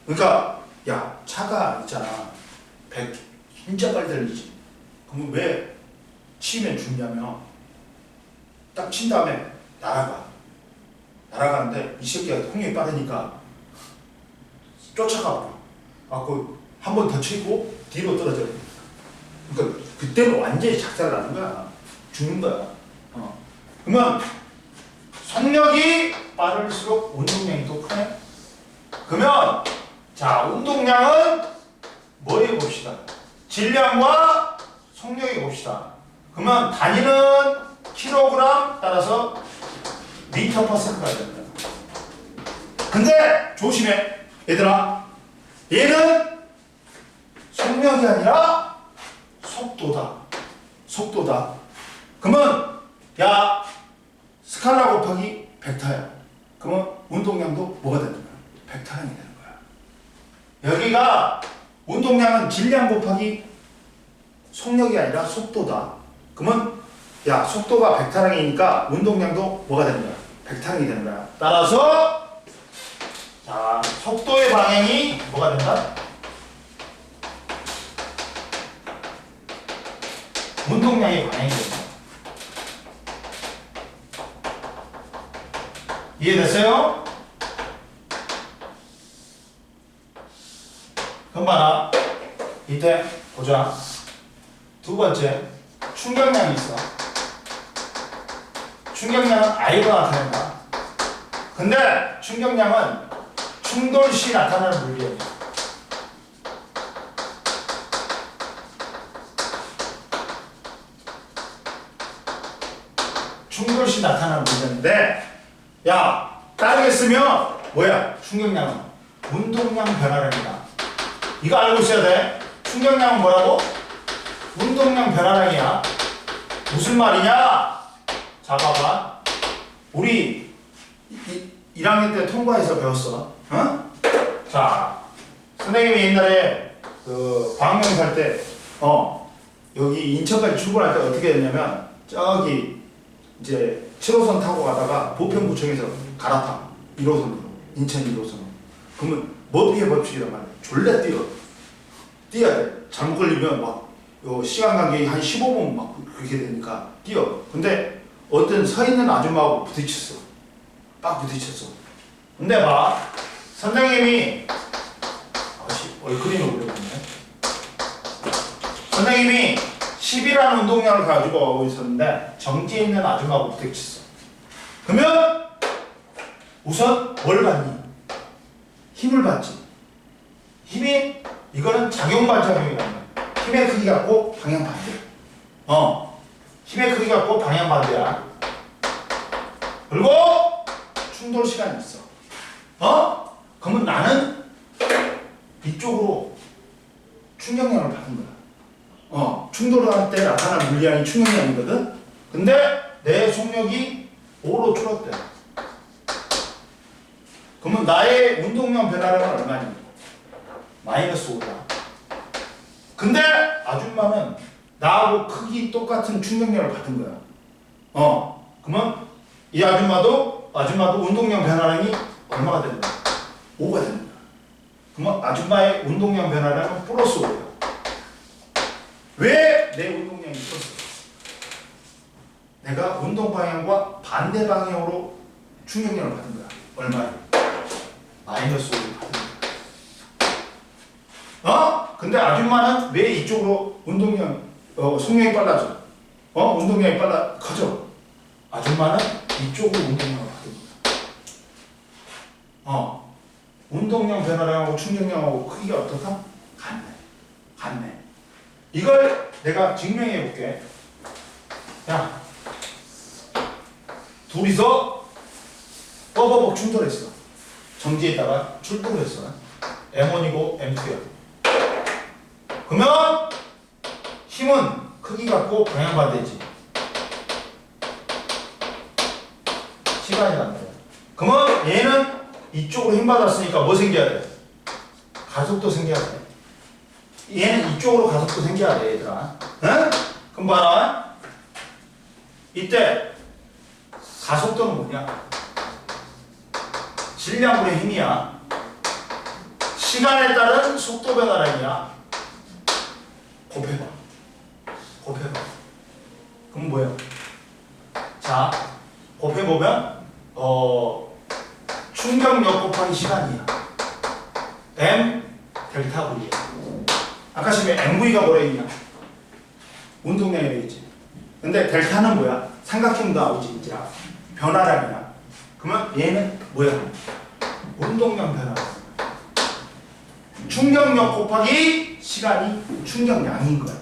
그러니까 야, 차가 있잖아. 100 진짜 빨리 달리지. 그러면 왜 치면 죽냐면 딱 친 다음에 날아가는데 이 새끼가 홍역이 빠르니까 쫓아가 버려. 한 번 더 치고 뒤로 떨어져. 그러니까 그때는 완전히 작살을 나는 거야. 죽는 거야. 그러면 속력이 빠를수록 운동량이 더 크네. 그러면 자, 운동량은 뭐 해봅시다. 질량과 속력이 봅시다. 그러면 단위는 킬로그램 따라서 미터 퍼 세컨드가 됩니다. 근데 조심해. 얘들아. 얘는 속력이 아니라 속도다. 그러면 야, 스칼라 곱하기 벡터야. 그러면 운동량도 뭐가 되는 거야? 벡터량이 되는 거야. 여기가 운동량은 질량 곱하기 속력이 아니라 속도다. 그러면 야 속도가 벡터량이니까 운동량도 뭐가 되는 거야? 벡터량이 되는 거야. 따라서 자 속도의 방향이 뭐가 된다? 운동량의 방향이 된다. 이해됐어요? 그럼 봐라. 이때 보자. 두 번째 충격량이 있어. 충격량은 I로 나타낸다. 근데 충격량은 충돌 시 나타나는 물리이야. 충돌 시 나타나는 물리인데 야 다르게 쓰면 뭐야? 충격량은 운동량 변화량이다. 이거 알고 있어야 돼. 충격량은 뭐라고? 운동량 변화량이야. 무슨 말이냐? 자 봐봐. 우리 1학년 때 통과해서 배웠어. 어? 자 선생님이 옛날에 그 광명 살 때 여기 인천까지 출근할 때 어떻게 했냐면 저기 이제 7호선 타고 가다가 부평구청에서 갈아타 1호선으로 인천 1호선으로. 그러면 머피의 법칙이란 말이야. 졸라 뛰어야 돼. 잘못 걸리면 막 시간 간격이 한 15분 막 그렇게 되니까 뛰어. 근데 어떤 서 있는 아줌마하고 부딪혔어. 딱 부딪혔어. 근데 봐 선생님이 얼큰이를 올려보네. 선생님이 10이라는 운동량을 가지고 가고 있었는데 정지에 있는 아줌마하고 부딪혔어. 그러면 우선 뭘 받니? 힘을 받지. 힘이 이거는 작용반작용이라는 거야. 힘의 크기 갖고 방향 반대. 힘의 크기 갖고 방향 반대야. 그리고 충돌 시간이 있어. 그러면 나는 이쪽으로 충격량을 받은 거야. 충돌을 할 때 나타나는 물량이 충격량이거든. 근데 내 속력이 5로 줄었대. 그러면 나의 운동량 변화량은 얼마니? 마이너스 5다. 근데 아줌마는 나하고 크기 똑같은 충격량을 받은 거야. 그러면 이 아줌마도 운동량 변화량이 얼마가 되는 거야? 5가 되는 거야. 그러면 아줌마의 운동량 변화량은 플러스 5야. 왜 내 운동량이 플러스 5야? 내가 운동 방향과 반대 방향으로 충격량을 받은 거야. 얼마를? 마이너스 5를 받은 거야. 근데 아줌마는 왜 이쪽으로 운동량, 속력이 빨라져? 운동량이 커져. 아줌마는 이쪽으로 운동량을 받은 거야. 운동량 변화량하고 충격량하고 크기가 어떻다? 같네. 이걸 내가 증명해 볼게. 야, 둘이서 뻐버벅 충돌했어. 정지에다가 출동했어. M1이고 M2야. 그러면 힘은 크기 갖고 방향 반대지. 시간이 난다. 그러면 얘는 이쪽으로 힘 받았으니까 뭐 생겨야 돼? 가속도 생겨야 돼. 얘는 이쪽으로 가속도 생겨야 돼, 얘들아. 응? 그럼 봐라. 이때 가속도는 뭐냐? 질량분의 힘이야. 시간에 따른 속도 변화량이야. 곱해봐. 그럼 뭐야? 자, 곱해보면 충격력 곱하기 시간이야. M 델타 V야. 아까 시험에 MV가 뭐라 했냐? 운동량이라 했지. 근데 델타는 뭐야? 삼각형 나오지 이제. 변화량이야. 그러면 얘는 뭐야? 운동량 변화. 충격력 곱하기 시간이 충격량인 거야.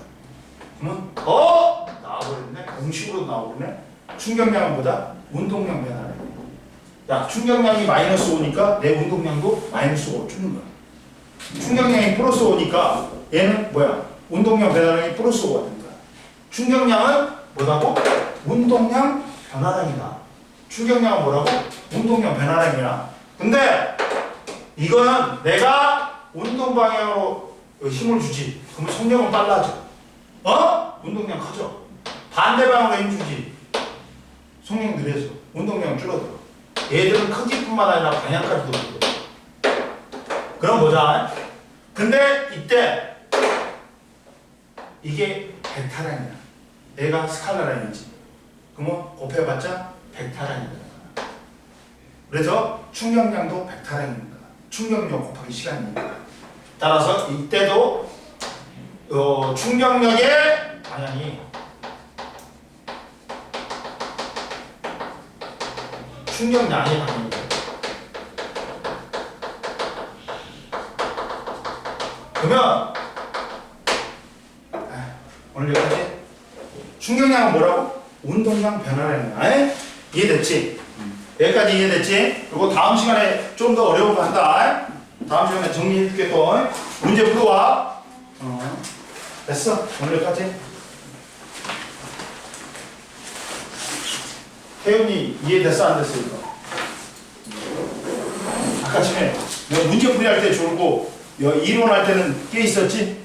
그러면 나와버렸네. 공식으로 나와버렸네. 충격량은 뭐다? 운동량 변화량. 야, 충격량이 마이너스 5니까 내 운동량도 마이너스 5 주는 거야. 충격량이 플러스 5니까 얘는 뭐야? 운동량 변화량이 플러스 5가 된 거야. 충격량은 뭐라고? 운동량 변화량이다. 충격량은 뭐라고? 운동량 변화량이야. 근데 이거는 내가 운동 방향으로 힘을 주지. 그러면 속력은 빨라져. 운동량 커져. 반대 방향으로 힘 주지. 속력 느려져. 운동량 줄어들어. 얘들은 크기뿐만 아니라 방향까지도 줄어들어. 그럼 보자. 근데 이때 이게 벡터라인이야. 얘가 스칼라라인이지. 그러면 곱해봤자 벡터라인이다. 그래서 충격량도 벡터라인입니다. 충격력 곱하기 시간입니다. 따라서 이때도 충격력의 방향이 충격량의 방향입니다. 그러면 오늘 여기까지. 충격량은 뭐라고? 운동량 변화량이야. 이해됐지? 여기까지 이해됐지? 그리고 다음 시간에 좀 더 어려운 거 한다. 다음 시간에 정리해줄게 또. 문제 풀어와. 됐어. 오늘 여기까지. 태윤이 이해됐어? 안 됐어? 이거? 아까 전에 너 문제 풀이 할 때 졸고 이론할 때는 깨 있었지?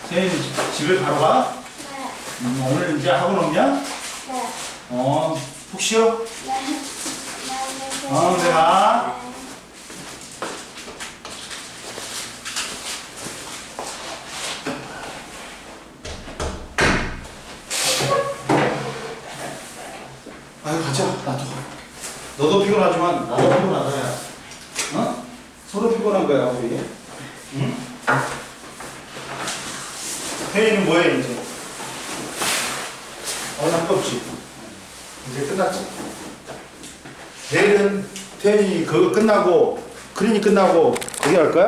태윤이 집에 바로 가? 네. 오늘 이제 학원 없냐? 네. 푹 쉬어? 네. 내가. 아유, 가자. 나도. 너도 피곤하지만 나도 피곤하다. 야. 서로 피곤한 거야, 우리. 응? 회의는 뭐해, 이제? 할 거 없지. 이제 끝났지. 내일은 태연이 그거 끝나고, 클리닉 끝나고, 그게 할 거야?